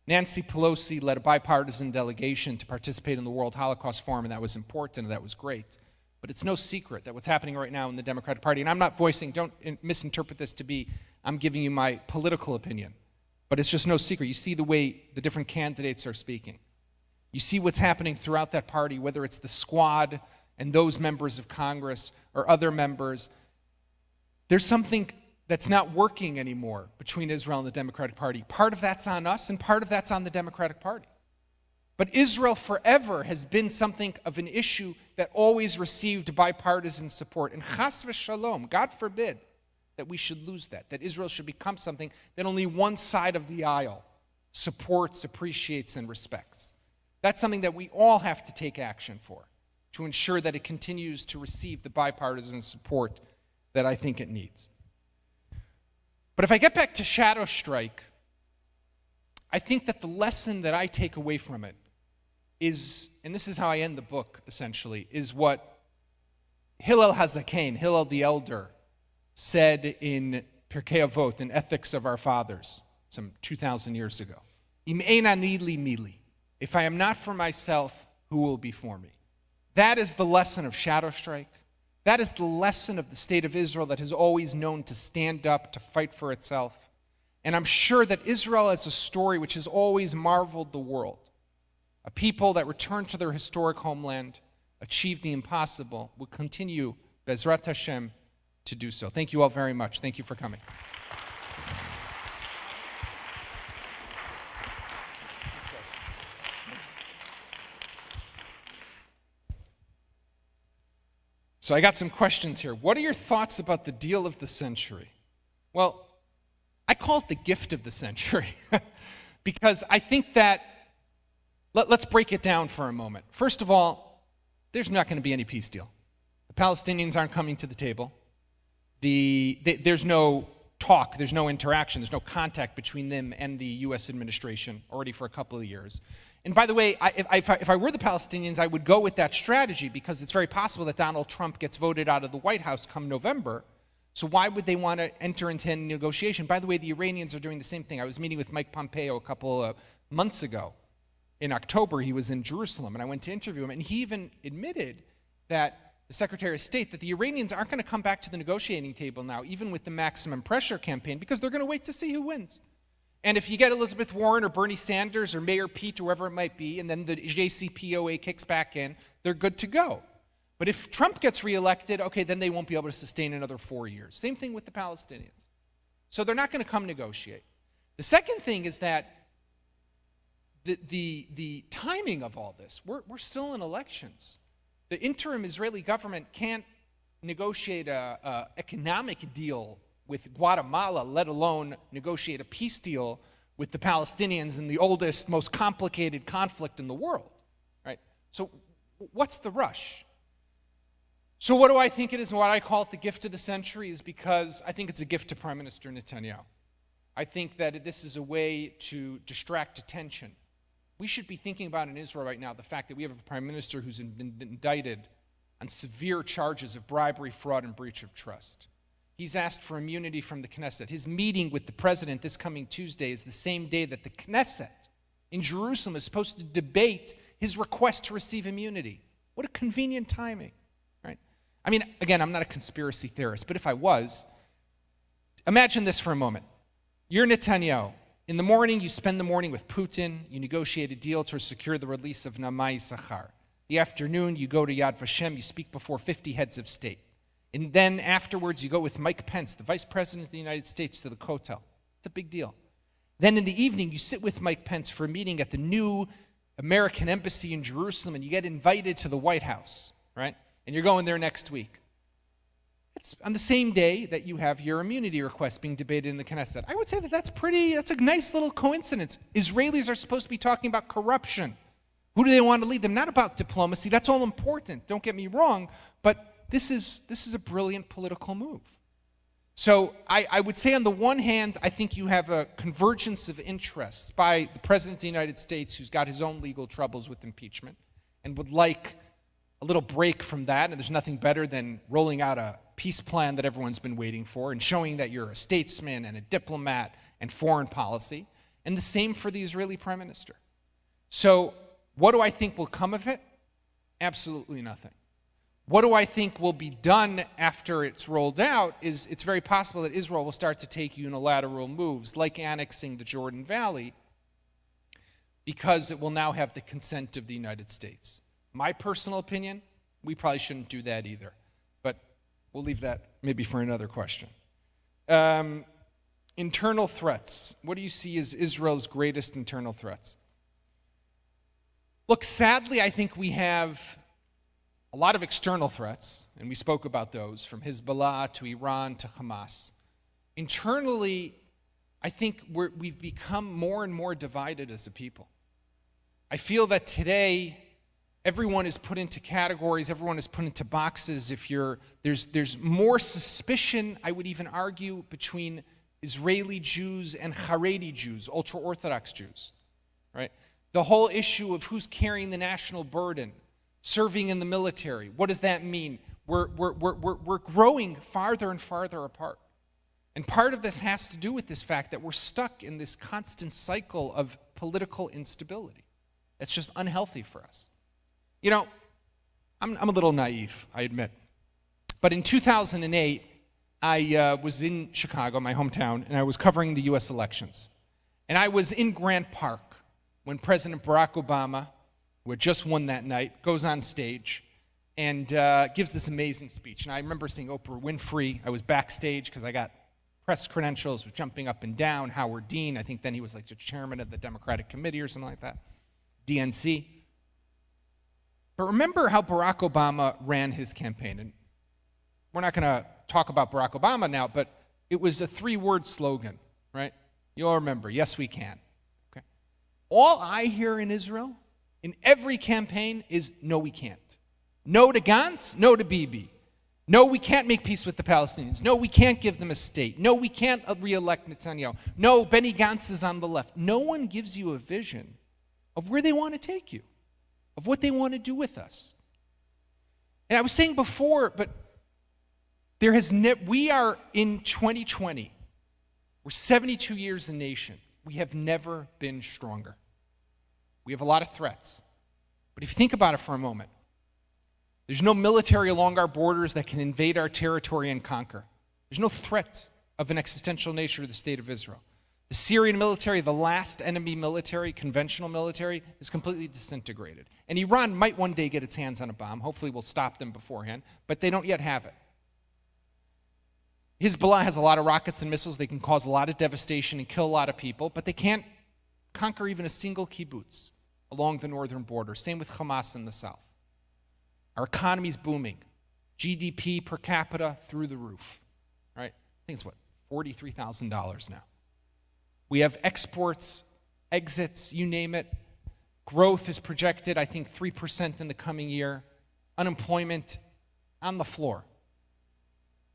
Nancy Pelosi led a bipartisan delegation to participate in the World Holocaust Forum, and that was important, and that was great. But it's no secret that what's happening right now in the Democratic Party, and I'm not don't misinterpret this to be I'm giving you my political opinion, but it's just no secret. You see the way the different candidates are speaking. You see what's happening throughout that party, whether it's the squad and those members of Congress or other members. There's something that's not working anymore between Israel and the Democratic Party. Part of that's on us, and part of that's on the Democratic Party. But Israel forever has been something of an issue that always received bipartisan support. And chas v'shalom, God forbid, that we should lose that Israel should become something that only one side of the aisle supports, appreciates, and respects. That's something that we all have to take action for, to ensure that it continues to receive the bipartisan support that I think it needs. But if I get back to Shadow Strike, I think that the lesson that I take away from it is, and this is how I end the book, essentially, is what Hillel HaZaken, Hillel the Elder, said in Pirkei Avot, in Ethics of Our Fathers, some 2,000 years ago. Im ein ani li mili. If I am not for myself, who will be for me? That is the lesson of Shadow Strike. That is the lesson of the state of Israel that has always known to stand up, to fight for itself. And I'm sure that Israel is a story which has always marveled the world. A people that return to their historic homeland, achieve the impossible, will continue, Bezrat Hashem, to do so. Thank you all very much. Thank you for coming. So I got some questions here. What are your thoughts about the deal of the century? Well, I call it the gift of the century because I think that, let's break it down for a moment. First of all, there's not going to be any peace deal. The Palestinians aren't coming to the table. There's no talk, there's no interaction, there's no contact between them and the U.S. administration already for a couple of years. And by the way, if I were the Palestinians, I would go with that strategy because it's very possible that Donald Trump gets voted out of the White House come November. So why would they want to enter into any negotiation? By the way, the Iranians are doing the same thing. I was meeting with Mike Pompeo a couple of months ago. In October, he was in Jerusalem, and I went to interview him, and he even admitted that the Secretary of State, that the Iranians aren't going to come back to the negotiating table now, even with the maximum pressure campaign, because they're going to wait to see who wins. And if you get Elizabeth Warren or Bernie Sanders or Mayor Pete or whoever it might be, and then the JCPOA kicks back in, they're good to go. But if Trump gets reelected, okay, then they won't be able to sustain another 4 years. Same thing with the Palestinians. So they're not going to come negotiate. The second thing is that the timing of all this, we're still in elections. The interim Israeli government can't negotiate an economic deal with Guatemala, let alone negotiate a peace deal with the Palestinians in the oldest, most complicated conflict in the world, right? So what's the rush? So what do I think it is, and why I call it the gift of the century is because I think it's a gift to Prime Minister Netanyahu. I think that this is a way to distract attention. We should be thinking about in Israel right now the fact that we have a prime minister who's been indicted on severe charges of bribery, fraud, and breach of trust. He's asked for immunity from the Knesset. His meeting with the president this coming Tuesday is the same day that the Knesset in Jerusalem is supposed to debate his request to receive immunity. What a convenient timing, right? I mean, again, I'm not a conspiracy theorist, but if I was, imagine this for a moment. You're Netanyahu. In the morning, you spend the morning with Putin. You negotiate a deal to secure the release of Naamai Issachar. The afternoon, you go to Yad Vashem. You speak before 50 heads of state. And then afterwards, you go with Mike Pence, the Vice President of the United States, to the Kotel. It's a big deal. Then in the evening, you sit with Mike Pence for a meeting at the new American Embassy in Jerusalem, and you get invited to the White House, right? And you're going there next week. It's on the same day that you have your immunity request being debated in the Knesset. I would say that's a nice little coincidence. Israelis are supposed to be talking about corruption. Who do they want to lead them? Not about diplomacy. That's all important. Don't get me wrong, but this is a brilliant political move. So I would say on the one hand, I think you have a convergence of interests by the President of the United States, who's got his own legal troubles with impeachment and would like a little break from that, and there's nothing better than rolling out a peace plan that everyone's been waiting for and showing that you're a statesman and a diplomat and foreign policy, and the same for the Israeli prime minister. So what do I think will come of it? Absolutely nothing. What do I think will be done after it's rolled out is it's very possible that Israel will start to take unilateral moves, like annexing the Jordan Valley, because it will now have the consent of the United States. My personal opinion, we probably shouldn't do that either. But we'll leave that maybe for another question. Internal threats. What do you see as Israel's greatest internal threats? Look, sadly, I think we have a lot of external threats, and we spoke about those, from Hezbollah to Iran to Hamas. Internally, I think we've become more and more divided as a people. I feel that today, everyone is put into categories, everyone is put into boxes. There's more suspicion, I would even argue, between Israeli Jews and Haredi Jews, ultra-Orthodox Jews, right? The whole issue of who's carrying the national burden, serving in the military, what does that mean? We're growing farther and farther apart. And part of this has to do with this fact that we're stuck in this constant cycle of political instability. It's just unhealthy for us. You know, I'm a little naive, I admit. But in 2008, I was in Chicago, my hometown, and I was covering the U.S. elections. And I was in Grant Park when President Barack Obama, who had just won that night, goes on stage and gives this amazing speech. And I remember seeing Oprah Winfrey. I was backstage because I got press credentials, was jumping up and down. Howard Dean, I think then he was like the chairman of the Democratic Committee or something like that, DNC. But remember how Barack Obama ran his campaign. And we're not going to talk about Barack Obama now, but it was a 3-word slogan, right? You all remember, yes, we can. Okay. All I hear in Israel, in every campaign, is no, we can't. No to Gantz, no to Bibi. No, we can't make peace with the Palestinians. No, we can't give them a state. No, we can't re-elect Netanyahu. No, Benny Gantz is on the left. No one gives you a vision of where they want to take you, of what they want to do with us. And I was saying before, but we are in 2020. We're 72 years a nation. We have never been stronger. We have a lot of threats. But if you think about it for a moment, there's no military along our borders that can invade our territory and conquer. There's no threat of an existential nature to the state of Israel. The Syrian military, the last enemy military, conventional military, is completely disintegrated. And Iran might one day get its hands on a bomb. Hopefully we'll stop them beforehand, but they don't yet have it. Hezbollah has a lot of rockets and missiles. They can cause a lot of devastation and kill a lot of people, but they can't conquer even a single kibbutz along the northern border. Same with Hamas in the south. Our economy's booming. GDP per capita through the roof. Right? I think it's $43,000 now. We have exports, exits, you name it. Growth is projected, I think, 3% in the coming year. Unemployment on the floor.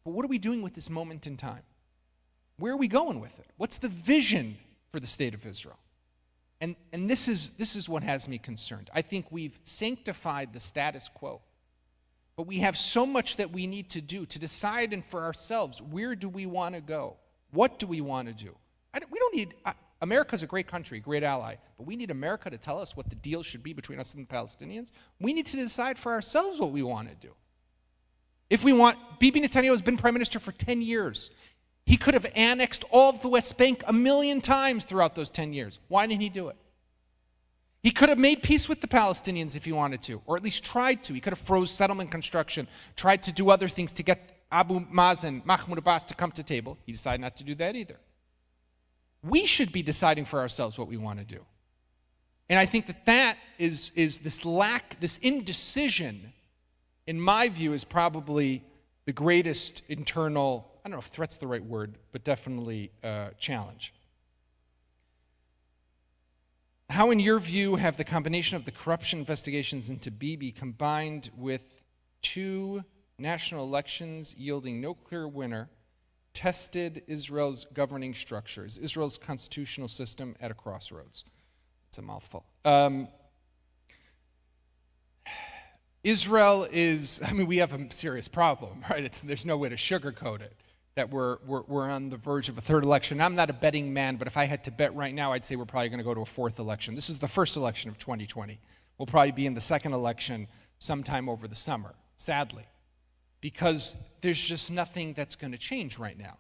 But what are we doing with this moment in time? Where are we going with it? What's the vision for the state of Israel? And this is what has me concerned. I think we've sanctified the status quo. But we have so much that we need to do to decide and for ourselves, where do we want to go? What do we want to do? We don't need, America's a great country, a great ally, but we need America to tell us what the deal should be between us and the Palestinians. We need to decide for ourselves what we want to do. If we want, Bibi Netanyahu has been prime minister for 10 years. He could have annexed all of the West Bank 1,000,000 times throughout those 10 years. Why didn't he do it? He could have made peace with the Palestinians if he wanted to, or at least tried to. He could have froze settlement construction, tried to do other things to get Abu Mazen, Mahmoud Abbas to come to table. He decided not to do that either. We should be deciding for ourselves what we want to do. And I think that is this lack, this indecision, in my view, is probably the greatest internal, I don't know if threat's the right word, but definitely challenge. How, in your view, have the combination of the corruption investigations into Bibi combined with 2 national elections yielding no clear winner tested Israel's governing structures, Israel's constitutional system at a crossroads. It's a mouthful. Israel is, we have a serious problem, right? There's no way to sugarcoat it, that we're on the verge of a third election. I'm not a betting man, but if I had to bet right now, I'd say we're probably going to go to a fourth election. This is the first election of 2020. We'll probably be in the second election sometime over the summer, sadly, because there's just nothing that's going to change right now.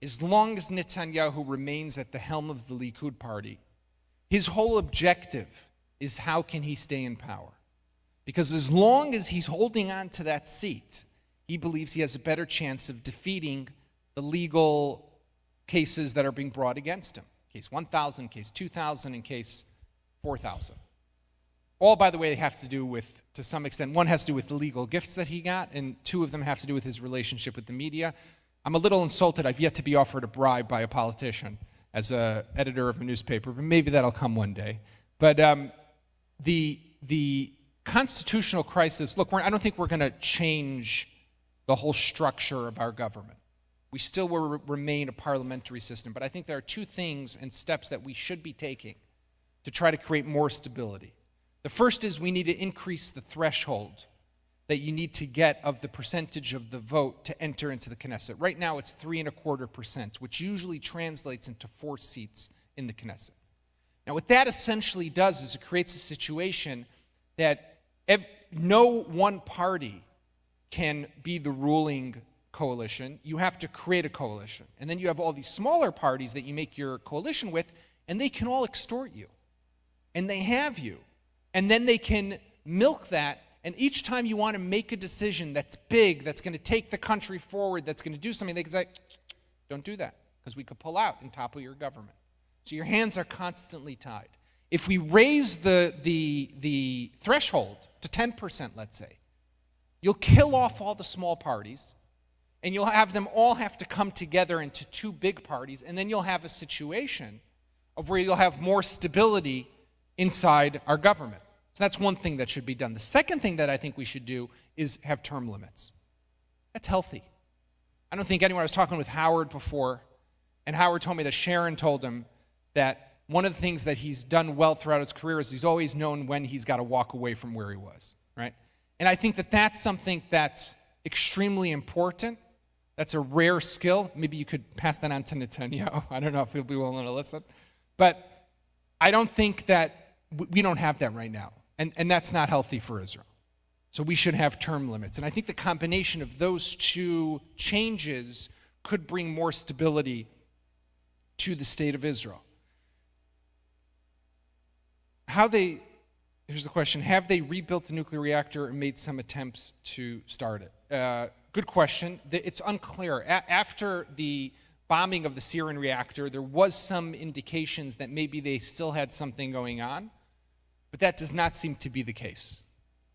As long as Netanyahu remains at the helm of the Likud party, his whole objective is how can he stay in power? Because as long as he's holding on to that seat, he believes he has a better chance of defeating the legal cases that are being brought against him. Case 1,000, case 2,000, and case 4,000. All, by the way, they have to do with, to some extent, one has to do with the legal gifts that he got, and two of them have to do with his relationship with the media. I'm a little insulted. I've yet to be offered a bribe by a politician as an editor of a newspaper, but maybe that'll come one day. But the constitutional crisis, look, I don't think we're going to change the whole structure of our government. We still will remain a parliamentary system, but I think there are two things and steps that we should be taking to try to create more stability. The first is we need to increase the threshold that you need to get of the percentage of the vote to enter into the Knesset. Right now it's 3.25%, which usually translates into 4 seats in the Knesset. Now what that essentially does is it creates a situation that no one party can be the ruling coalition. You have to create a coalition. And then you have all these smaller parties that you make your coalition with, and they can all extort you. And they have you. And then they can milk that, and each time you want to make a decision that's big, that's going to take the country forward, that's going to do something, they can say, don't do that, because we could pull out and topple your government. So your hands are constantly tied. If we raise the threshold to 10%, let's say, you'll kill off all the small parties, and you'll have them all have to come together into 2 big parties, and then you'll have a situation of where you'll have more stability inside our government. So that's one thing that should be done. The second thing that I think we should do is have term limits. That's healthy. I don't think anyone, I was talking with Howard before, and Howard told me that Sharon told him that one of the things that he's done well throughout his career is he's always known when he's got to walk away from where he was, right? And I think that that's something that's extremely important. That's a rare skill. Maybe you could pass that on to Netanyahu. I don't know if he'll be willing to listen. But I don't think that we don't have that right now. And that's not healthy for Israel. So we should have term limits. And I think the combination of those two changes could bring more stability to the state of Israel. Here's the question, have they rebuilt the nuclear reactor and made some attempts to start it? Good question. It's unclear. After the bombing of the Syrian reactor, there was some indications that maybe they still had something going on, but that does not seem to be the case.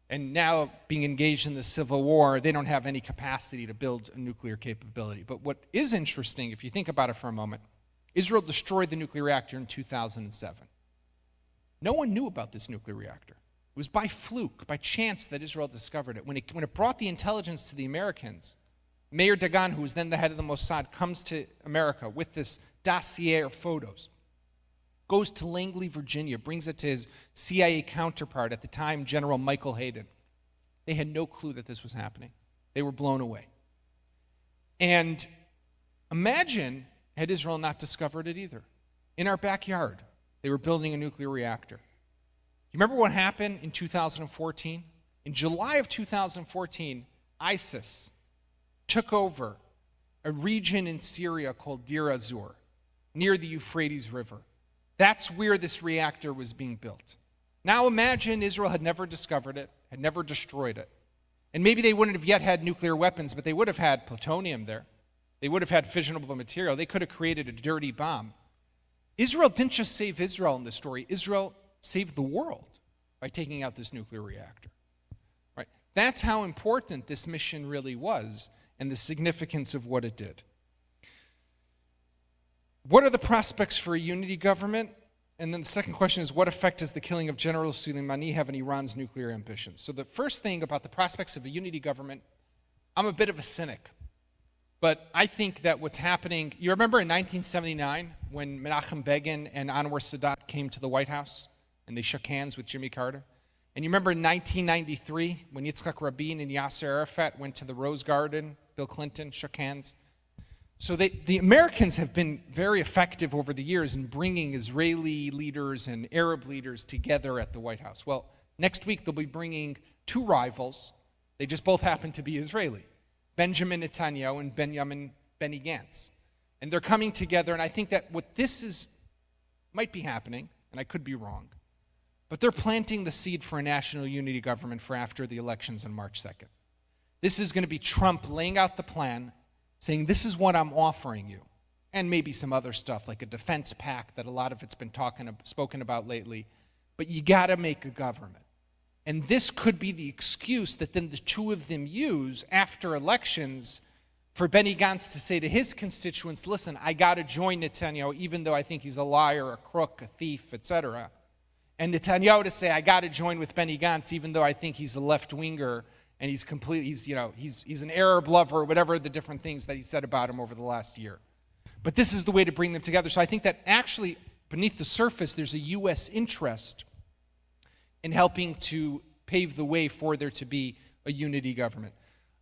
And now, being engaged in the civil war, they don't have any capacity to build a nuclear capability. But what is interesting, if you think about it for a moment, Israel destroyed the nuclear reactor in 2007. No one knew about this nuclear reactor. It was by fluke, by chance, that Israel discovered it. When it brought the intelligence to the Americans, Meir Dagan, who was then the head of the Mossad, comes to America with this dossier of photos, goes to Langley, Virginia, brings it to his CIA counterpart at the time, General Michael Hayden. They had no clue that this was happening. They were blown away. And imagine had Israel not discovered it either. In our backyard, they were building a nuclear reactor. You remember what happened in 2014? In July of 2014, ISIS took over a region in Syria called Deir ez-Zor, near the Euphrates River. That's where this reactor was being built. Now imagine Israel had never discovered it, had never destroyed it. And maybe they wouldn't have yet had nuclear weapons, but they would have had plutonium there. They would have had fissionable material. They could have created a dirty bomb. Israel didn't just save Israel in this story. Israel saved the world by taking out this nuclear reactor. Right? That's how important this mission really was and the significance of what it did. What are the prospects for a unity government? And then the second question is, what effect does the killing of General Soleimani have on Iran's nuclear ambitions? So the first thing about the prospects of a unity government, I'm a bit of a cynic. But I think that what's happening, you remember in 1979 when Menachem Begin and Anwar Sadat came to the White House and they shook hands with Jimmy Carter? And you remember in 1993 when Yitzhak Rabin and Yasser Arafat went to the Rose Garden, Bill Clinton shook hands? So the Americans have been very effective over the years in bringing Israeli leaders and Arab leaders together at the White House. Well, next week they'll be bringing two rivals. They just both happen to be Israeli. Benjamin Netanyahu and Benny Gantz. And they're coming together, and I think that what might be happening, and I could be wrong, but they're planting the seed for a national unity government for after the elections on March 2nd. This is going to be Trump laying out the plan, saying this is what I'm offering you, and maybe some other stuff like a defense pact that a lot of it's been spoken about lately, but you got to make a government. And this could be the excuse that then the two of them use after elections for Benny Gantz to say to his constituents, listen, I got to join Netanyahu even though I think he's a liar, a crook, a thief, etc. And Netanyahu to say, I got to join with Benny Gantz even though I think he's a left-winger and he's an Arab lover, whatever the different things that he said about him over the last year. But this is the way to bring them together. So I think that actually beneath the surface there's a U.S. interest in helping to pave the way for there to be a unity government.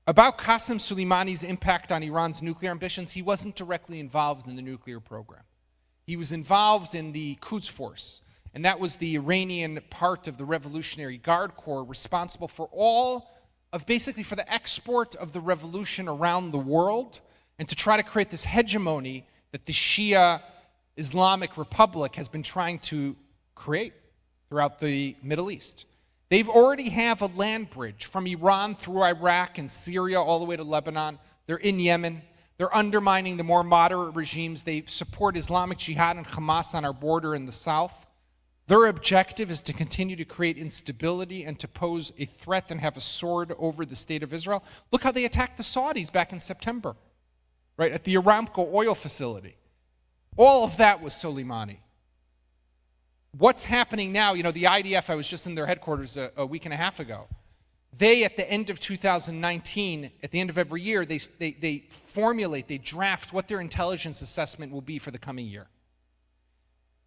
About Qasem Soleimani's impact on Iran's nuclear ambitions, he wasn't directly involved in the nuclear program. He was involved in the Quds Force, and that was the Iranian part of the Revolutionary Guard Corps responsible for for the export of the revolution around the world and to try to create this hegemony that the Shia Islamic Republic has been trying to create throughout the Middle East. They've already have a land bridge from Iran through Iraq and Syria all the way to Lebanon. They're in Yemen. They're undermining the more moderate regimes. They support Islamic Jihad and Hamas on our border in the south. Their objective is to continue to create instability and to pose a threat and have a sword over the state of Israel. Look how they attacked the Saudis back in September, right, at the Aramco oil facility. All of that was Soleimani. What's happening now, the IDF, I was just in their headquarters a week and a half ago. They, at the end of 2019, at the end of every year, they draft what their intelligence assessment will be for the coming year.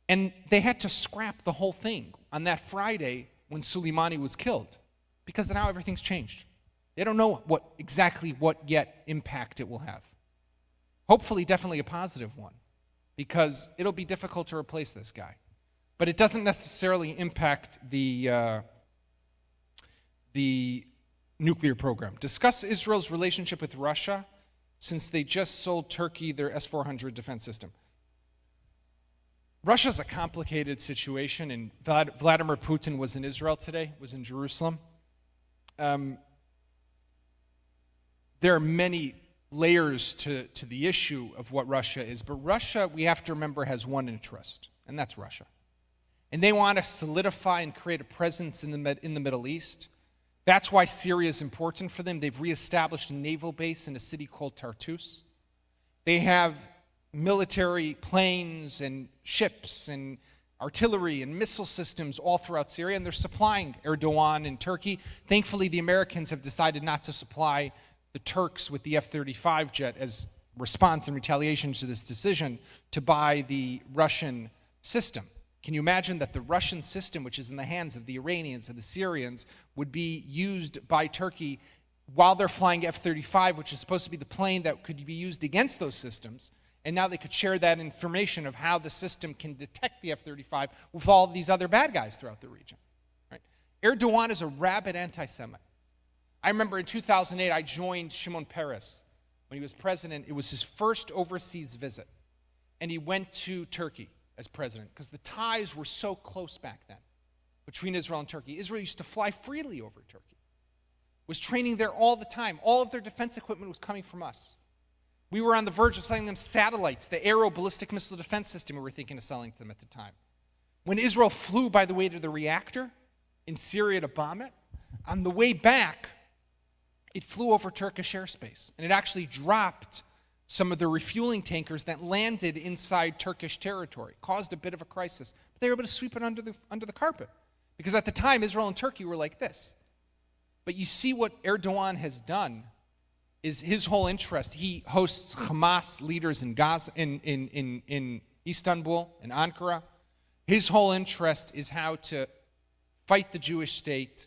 And they had to scrap the whole thing on that Friday when Soleimani was killed because now everything's changed. They don't know what yet impact it will have. Hopefully, definitely a positive one because it'll be difficult to replace this guy. But it doesn't necessarily impact the nuclear program. Discuss Israel's relationship with Russia since they just sold Turkey their S-400 defense system. Russia's a complicated situation, and Vladimir Putin was in Israel today, was in Jerusalem. There are many layers to the issue of what Russia is, but Russia, we have to remember, has one interest, and that's Russia. And they want to solidify and create a presence in the Middle East. That's why Syria is important for them. They've reestablished a naval base in a city called Tartus. They have military planes and ships and artillery and missile systems all throughout Syria, and they're supplying Erdogan and Turkey. Thankfully, the Americans have decided not to supply the Turks with the F-35 jet as response and retaliation to this decision to buy the Russian system. Can you imagine that the Russian system, which is in the hands of the Iranians and the Syrians, would be used by Turkey while they're flying F-35, which is supposed to be the plane that could be used against those systems, and now they could share that information of how the system can detect the F-35 with all of these other bad guys throughout the region. Right? Erdogan is a rabid anti-Semite. I remember in 2008, I joined Shimon Peres when he was president. It was his first overseas visit, and he went to Turkey as president, because the ties were so close back then between Israel and Turkey. Israel used to fly freely over Turkey, was training there all the time. All of their defense equipment was coming from us. We were on the verge of selling them satellites, the Arrow ballistic missile defense system we were thinking of selling to them at the time. When Israel flew, by the way, to the reactor in Syria to bomb it, on the way back, it flew over Turkish airspace, and it actually dropped some of the refueling tankers that landed inside Turkish territory, caused a bit of a crisis. But they were able to sweep it under the carpet. Because at the time, Israel and Turkey were like this. But you see what Erdogan has done is his whole interest. He hosts Hamas leaders in Gaza, in Istanbul, in Ankara. His whole interest is how to fight the Jewish state,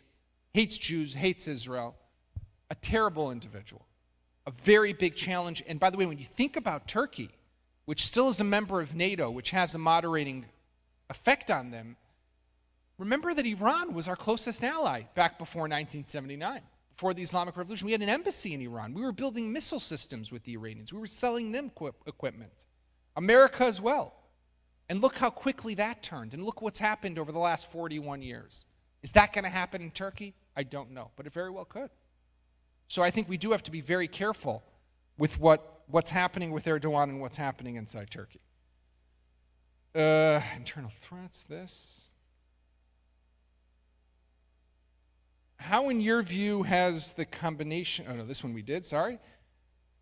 hates Jews, hates Israel. A terrible individual, a very big challenge. And by the way, when you think about Turkey, which still is a member of NATO, which has a moderating effect on them, remember that Iran was our closest ally back before 1979. Before the Islamic Revolution, we had an embassy in Iran. We were building missile systems with the Iranians. We were selling them equipment. America as well. And look how quickly that turned. And look what's happened over the last 41 years. Is that going to happen in Turkey? I don't know, but it very well could. So I think we do have to be very careful with what's happening with Erdogan and what's happening inside Turkey. Internal threats, this. How, in your view, has the combination... Oh, no, this one we did, sorry.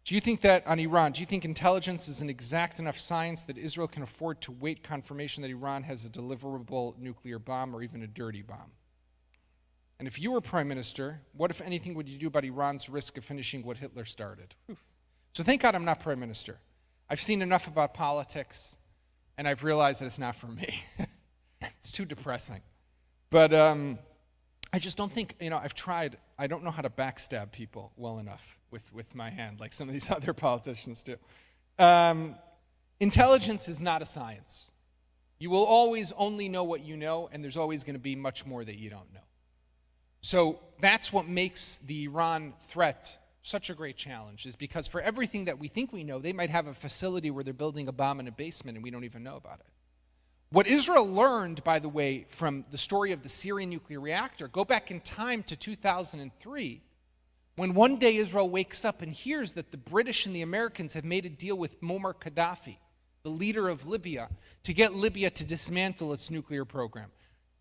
Do you think that, on Iran, do you think intelligence is an exact enough science that Israel can afford to wait confirmation that Iran has a deliverable nuclear bomb or even a dirty bomb? And if you were prime minister, what, if anything, would you do about Iran's risk of finishing what Hitler started? Whew. So thank God I'm not prime minister. I've seen enough about politics, and I've realized that it's not for me. It's too depressing. But... I just don't think, I've tried. I don't know how to backstab people well enough with my hand, like some of these other politicians do. Intelligence is not a science. You will always only know what you know, and there's always going to be much more that you don't know. So that's what makes the Iran threat such a great challenge, is because for everything that we think we know, they might have a facility where they're building a bomb in a basement and we don't even know about it. What Israel learned, by the way, from the story of the Syrian nuclear reactor, go back in time to 2003, when one day Israel wakes up and hears that the British and the Americans have made a deal with Muammar Gaddafi, the leader of Libya, to get Libya to dismantle its nuclear program.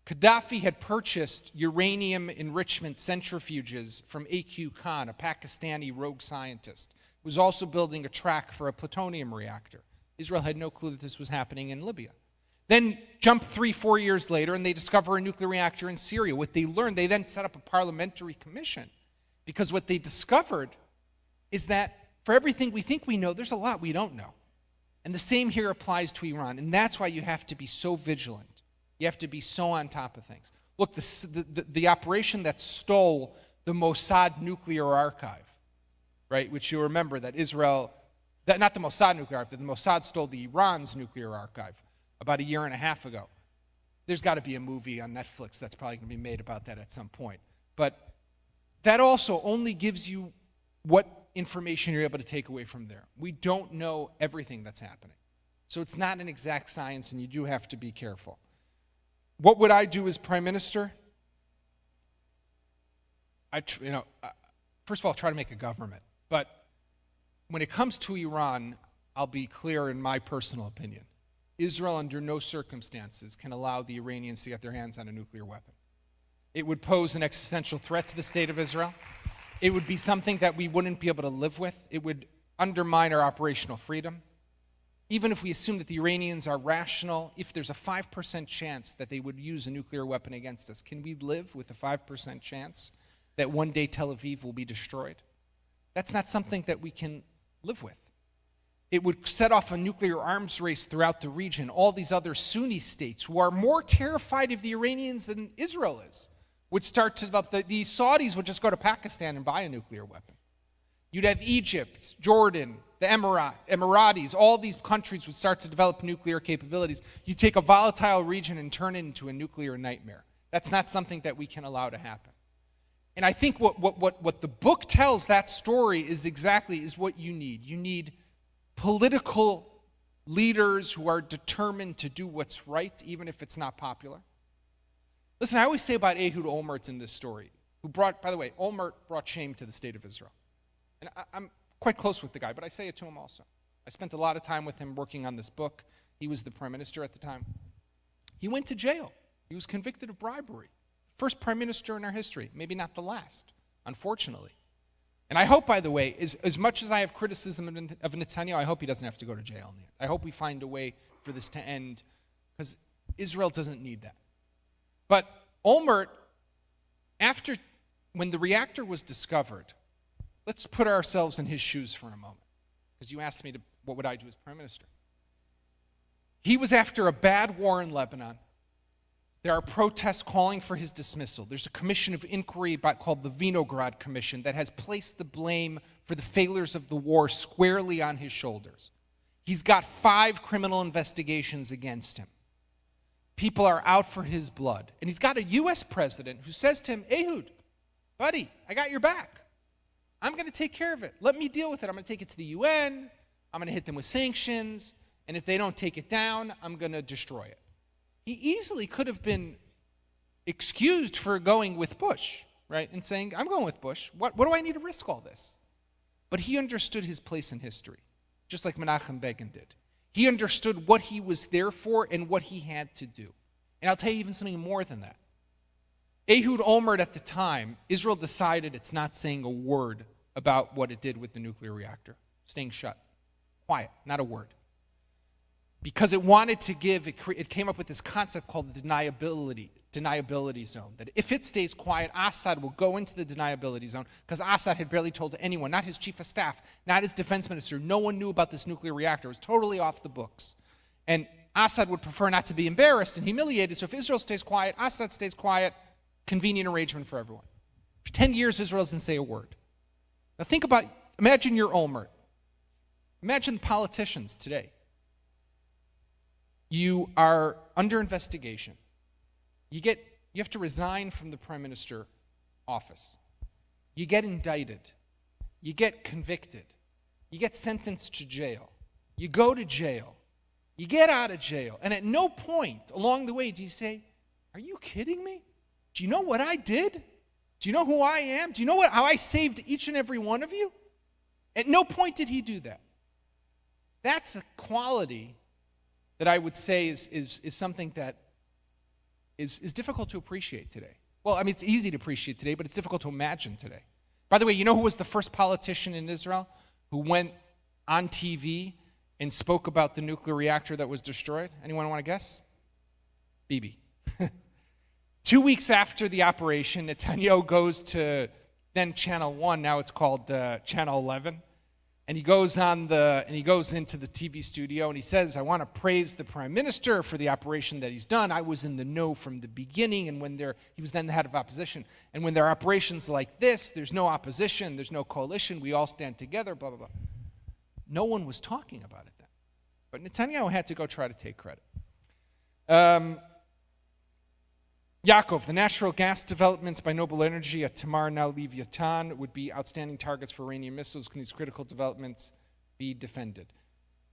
Gaddafi had purchased uranium enrichment centrifuges from A.Q. Khan, a Pakistani rogue scientist, who was also building a track for a plutonium reactor. Israel had no clue that this was happening in Libya. Then jump 3-4 years later, and they discover a nuclear reactor in Syria. What they learned, they then set up a parliamentary commission, because what they discovered is that for everything we think we know, there's a lot we don't know. And the same here applies to Iran, and that's why you have to be so vigilant. You have to be so on top of things. Look, the operation that stole the Mossad nuclear archive, right, which you remember that Israel, not the Mossad nuclear archive, the Mossad stole the Iran's nuclear archive about a year and a half ago. There's got to be a movie on Netflix that's probably going to be made about that at some point. But that also only gives you what information you're able to take away from there. We don't know everything that's happening. So it's not an exact science, and you do have to be careful. What would I do as prime minister? First of all, try to make a government. But when it comes to Iran, I'll be clear in my personal opinion. Israel, under no circumstances, can allow the Iranians to get their hands on a nuclear weapon. It would pose an existential threat to the state of Israel. It would be something that we wouldn't be able to live with. It would undermine our operational freedom. Even if we assume that the Iranians are rational, if there's a 5% chance that they would use a nuclear weapon against us, can we live with a 5% chance that one day Tel Aviv will be destroyed? That's not something that we can live with. It would set off a nuclear arms race throughout the region. All these other Sunni states who are more terrified of the Iranians than Israel is would start to develop. The Saudis would just go to Pakistan and buy a nuclear weapon. You'd have Egypt, Jordan, the Emiratis, all these countries would start to develop nuclear capabilities. You take a volatile region and turn it into a nuclear nightmare. That's not something that we can allow to happen. And I think what the book tells that story is what you need. You need political leaders who are determined to do what's right, even if it's not popular. Listen, I always say about Ehud Olmert in this story, Olmert brought shame to the state of Israel. And I'm quite close with the guy, but I say it to him also. I spent a lot of time with him working on this book. He was the prime minister at the time. He went to jail. He was convicted of bribery. First prime minister in our history, maybe not the last, unfortunately. And I hope, by the way, as much as I have criticism of Netanyahu, I hope he doesn't have to go to jail in the end. I hope we find a way for this to end, because Israel doesn't need that. But Olmert, when the reactor was discovered, let's put ourselves in his shoes for a moment, because you asked me what would I do as prime minister. He was after a bad war in Lebanon. There are protests calling for his dismissal. There's a commission of inquiry called the Vinograd Commission that has placed the blame for the failures of the war squarely on his shoulders. He's got 5 criminal investigations against him. People are out for his blood. And he's got a U.S. president who says to him, Ehud, buddy, I got your back. I'm going to take care of it. Let me deal with it. I'm going to take it to the UN. I'm going to hit them with sanctions. And if they don't take it down, I'm going to destroy it. He easily could have been excused for going with Bush, right? And saying, I'm going with Bush. What do I need to risk all this? But he understood his place in history, just like Menachem Begin did. He understood what he was there for and what he had to do. And I'll tell you even something more than that. Ehud Olmert at the time, Israel decided it's not saying a word about what it did with the nuclear reactor. Staying shut. Quiet, not a word. Because it wanted to it came up with this concept called the deniability zone. That if it stays quiet, Assad will go into the deniability zone, because Assad had barely told anyone, not his chief of staff, not his defense minister. No one knew about this nuclear reactor. It was totally off the books. And Assad would prefer not to be embarrassed and humiliated, so if Israel stays quiet, Assad stays quiet, convenient arrangement for everyone. For 10 years, Israel doesn't say a word. Now imagine you're Olmert. Imagine the politicians today. You are under investigation. You have to resign from the prime minister office. You get indicted. You get convicted. You get sentenced to jail. You go to jail. You get out of jail. And at no point along the way do you say, are you kidding me? Do you know what I did? Do you know who I am? Do you know how I saved each and every one of you? At no point did he do that. That's a quality that I would say is something that is difficult to appreciate today. Well, I mean, it's easy to appreciate today, but it's difficult to imagine today. By the way, you know who was the first politician in Israel who went on TV and spoke about the nuclear reactor that was destroyed? Anyone want to guess? Bibi. 2 weeks after the operation, Netanyahu goes to then Channel 1, now it's called Channel 11. And he goes into the TV studio and he says, I want to praise the prime minister for the operation that he's done. I was in the know from the beginning, and he was then the head of opposition. And when there are operations like this, there's no opposition, there's no coalition, we all stand together, blah, blah, blah. No one was talking about it then. But Netanyahu had to go try to take credit. Yaakov, the natural gas developments by Noble Energy at Tamar, now Leviathan, would be outstanding targets for Iranian missiles. Can these critical developments be defended?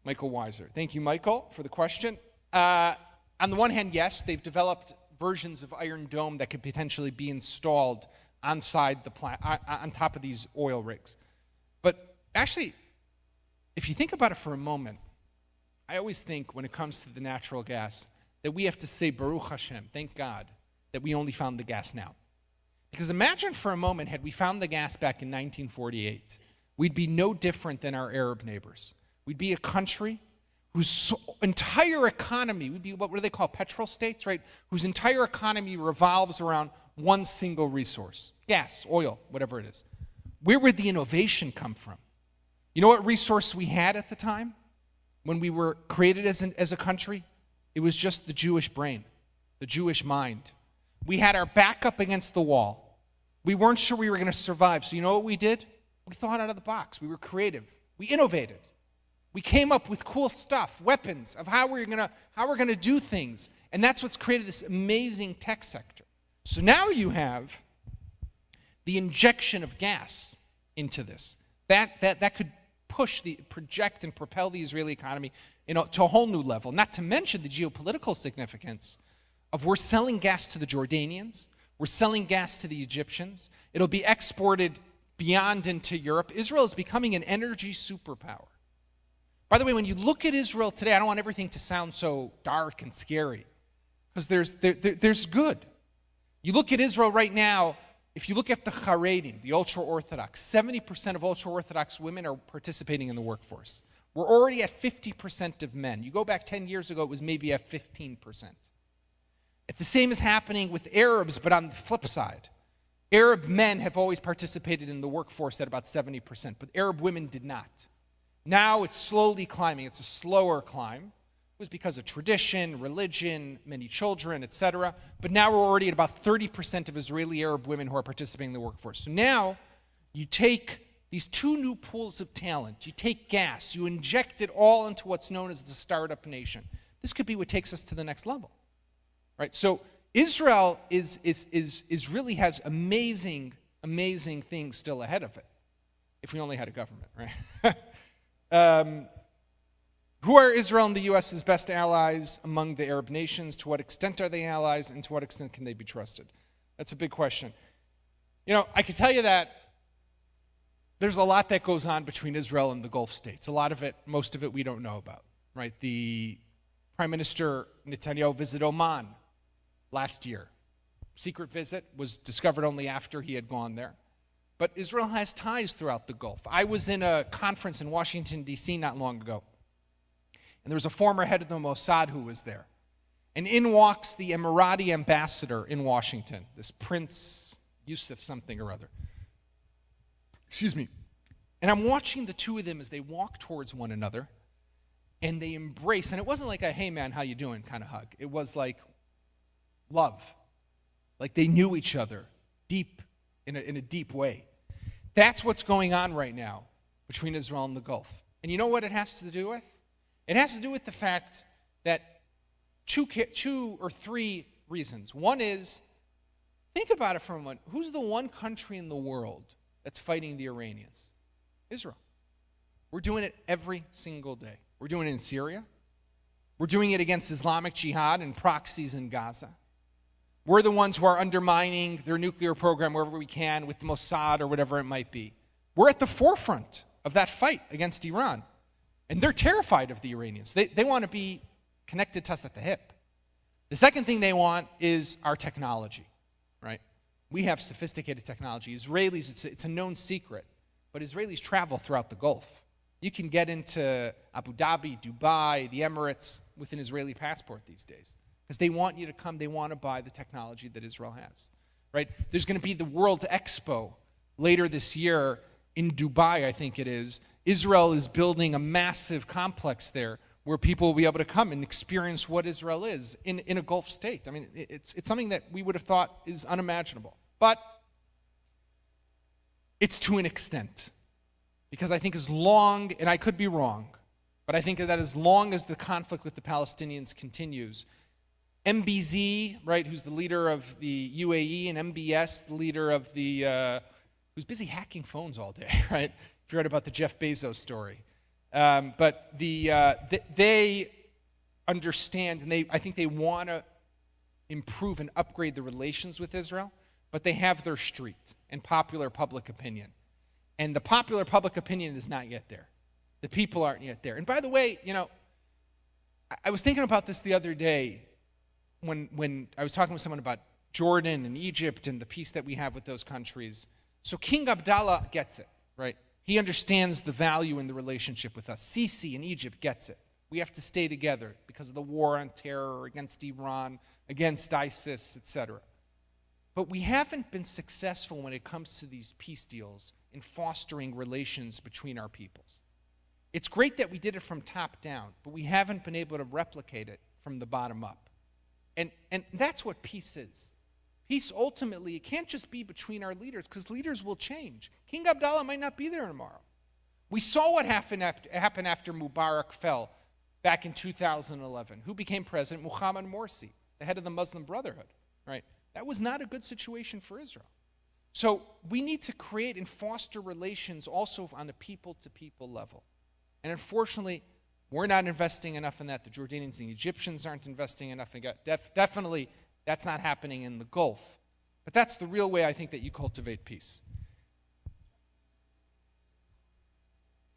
Michael Weiser. Thank you, Michael, for the question. On the one hand, yes, they've developed versions of Iron Dome that could potentially be installed on top of these oil rigs. But actually, if you think about it for a moment, I always think when it comes to the natural gas that we have to say, Baruch Hashem, thank God, that we only found the gas now. Because imagine for a moment, had we found the gas back in 1948, we'd be no different than our Arab neighbors. We'd be a country whose entire economy, we'd be what do they call petrol states, right? Whose entire economy revolves around one single resource, gas, oil, whatever it is. Where would the innovation come from? You know what resource we had at the time when we were created as a country? It was just the Jewish brain, the Jewish mind. We had our back up against the wall. We weren't sure we were going to survive. So you know what we did? We thought out of the box. We were creative. We innovated. We came up with cool stuff, weapons of how we're going to do things. And that's what's created this amazing tech sector. So now you have the injection of gas into this. That could project and propel the Israeli economy to a whole new level. Not to mention the geopolitical significance of we're selling gas to the Jordanians, we're selling gas to the Egyptians, it'll be exported beyond into Europe. Israel is becoming an energy superpower. By the way, when you look at Israel today, I don't want everything to sound so dark and scary, because there's good. You look at Israel right now, if you look at the Haredim, the ultra-Orthodox, 70% of ultra-Orthodox women are participating in the workforce. We're already at 50% of men. You go back 10 years ago, it was maybe at 15%. The same is happening with Arabs, but on the flip side. Arab men have always participated in the workforce at about 70%, but Arab women did not. Now it's slowly climbing. It's a slower climb. It was because of tradition, religion, many children, etc. But now we're already at about 30% of Israeli Arab women who are participating in the workforce. So now you take these two new pools of talent, you take gas, you inject it all into what's known as the startup nation. This could be what takes us to the next level, right? So Israel is really has amazing things still ahead of it, if we only had a government, right? Who are Israel and the U.S.'s best allies among the Arab nations? To what extent are they allies, and to what extent can they be trusted? That's a big question. I can tell you that there's a lot that goes on between Israel and the Gulf states. A lot of it, most of it, we don't know about, right? The Prime Minister Netanyahu visited Oman last year. Secret visit, was discovered only after he had gone there. But Israel has ties throughout the Gulf. I was in a conference in Washington, D.C. not long ago, and there was a former head of the Mossad who was there. And in walks the Emirati ambassador in Washington, this Prince Yusuf something or other. Excuse me. And I'm watching the two of them as they walk towards one another, and they embrace. And it wasn't like a, hey man, how you doing kind of hug. It was like love. Like they knew each other deep, in a deep way. That's what's going on right now between Israel and the Gulf. And you know what it has to do with? It has to do with the fact that two or three reasons. One is, think about it for a moment. Who's the one country in the world that's fighting the Iranians? Israel. We're doing it every single day. We're doing it in Syria. We're doing it against Islamic Jihad and proxies in Gaza. We're the ones who are undermining their nuclear program wherever we can with the Mossad or whatever it might be. We're at the forefront of that fight against Iran. And they're terrified of the Iranians. They want to be connected to us at the hip. The second thing they want is our technology, right? We have sophisticated technology. Israelis, it's a known secret, but Israelis travel throughout the Gulf. You can get into Abu Dhabi, Dubai, the Emirates with an Israeli passport these days because they want you to come. They want to buy the technology that Israel has, right? There's going to be the World Expo later this year in Dubai, I think it is. Israel is building a massive complex there where people will be able to come and experience what Israel is in a Gulf state. I mean, it's something that we would have thought is unimaginable. But it's to an extent. Because I think as long, and I could be wrong, but I think that as long as the conflict with the Palestinians continues, MBZ, right, who's the leader of the UAE, and MBS, the leader of the, who's busy hacking phones all day, right? If you read about the Jeff Bezos story. But they understand, and I think they want to improve and upgrade the relations with Israel, but they have their street and popular public opinion. And the popular public opinion is not yet there. The people aren't yet there. And by the way, I was thinking about this the other day when I was talking with someone about Jordan and Egypt and the peace that we have with those countries. So King Abdallah gets it, right? He understands the value in the relationship with us. Sisi in Egypt gets it. We have to stay together because of the war on terror against Iran, against ISIS, etc. But we haven't been successful when it comes to these peace deals in fostering relations between our peoples. It's great that we did it from top down, but we haven't been able to replicate it from the bottom up. And that's what peace is. Peace ultimately, it can't just be between our leaders, because leaders will change. King Abdallah might not be there tomorrow. We saw what happened after Mubarak fell back in 2011. Who became president? Mohammed Morsi, the head of the Muslim Brotherhood, right? That was not a good situation for Israel. So we need to create and foster relations also on a people-to-people level. And unfortunately, we're not investing enough in that. The Jordanians and the Egyptians aren't investing enough in that. Definitely, that's not happening in the Gulf. But that's the real way I think that you cultivate peace.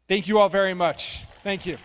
Thank you all very much. Thank you.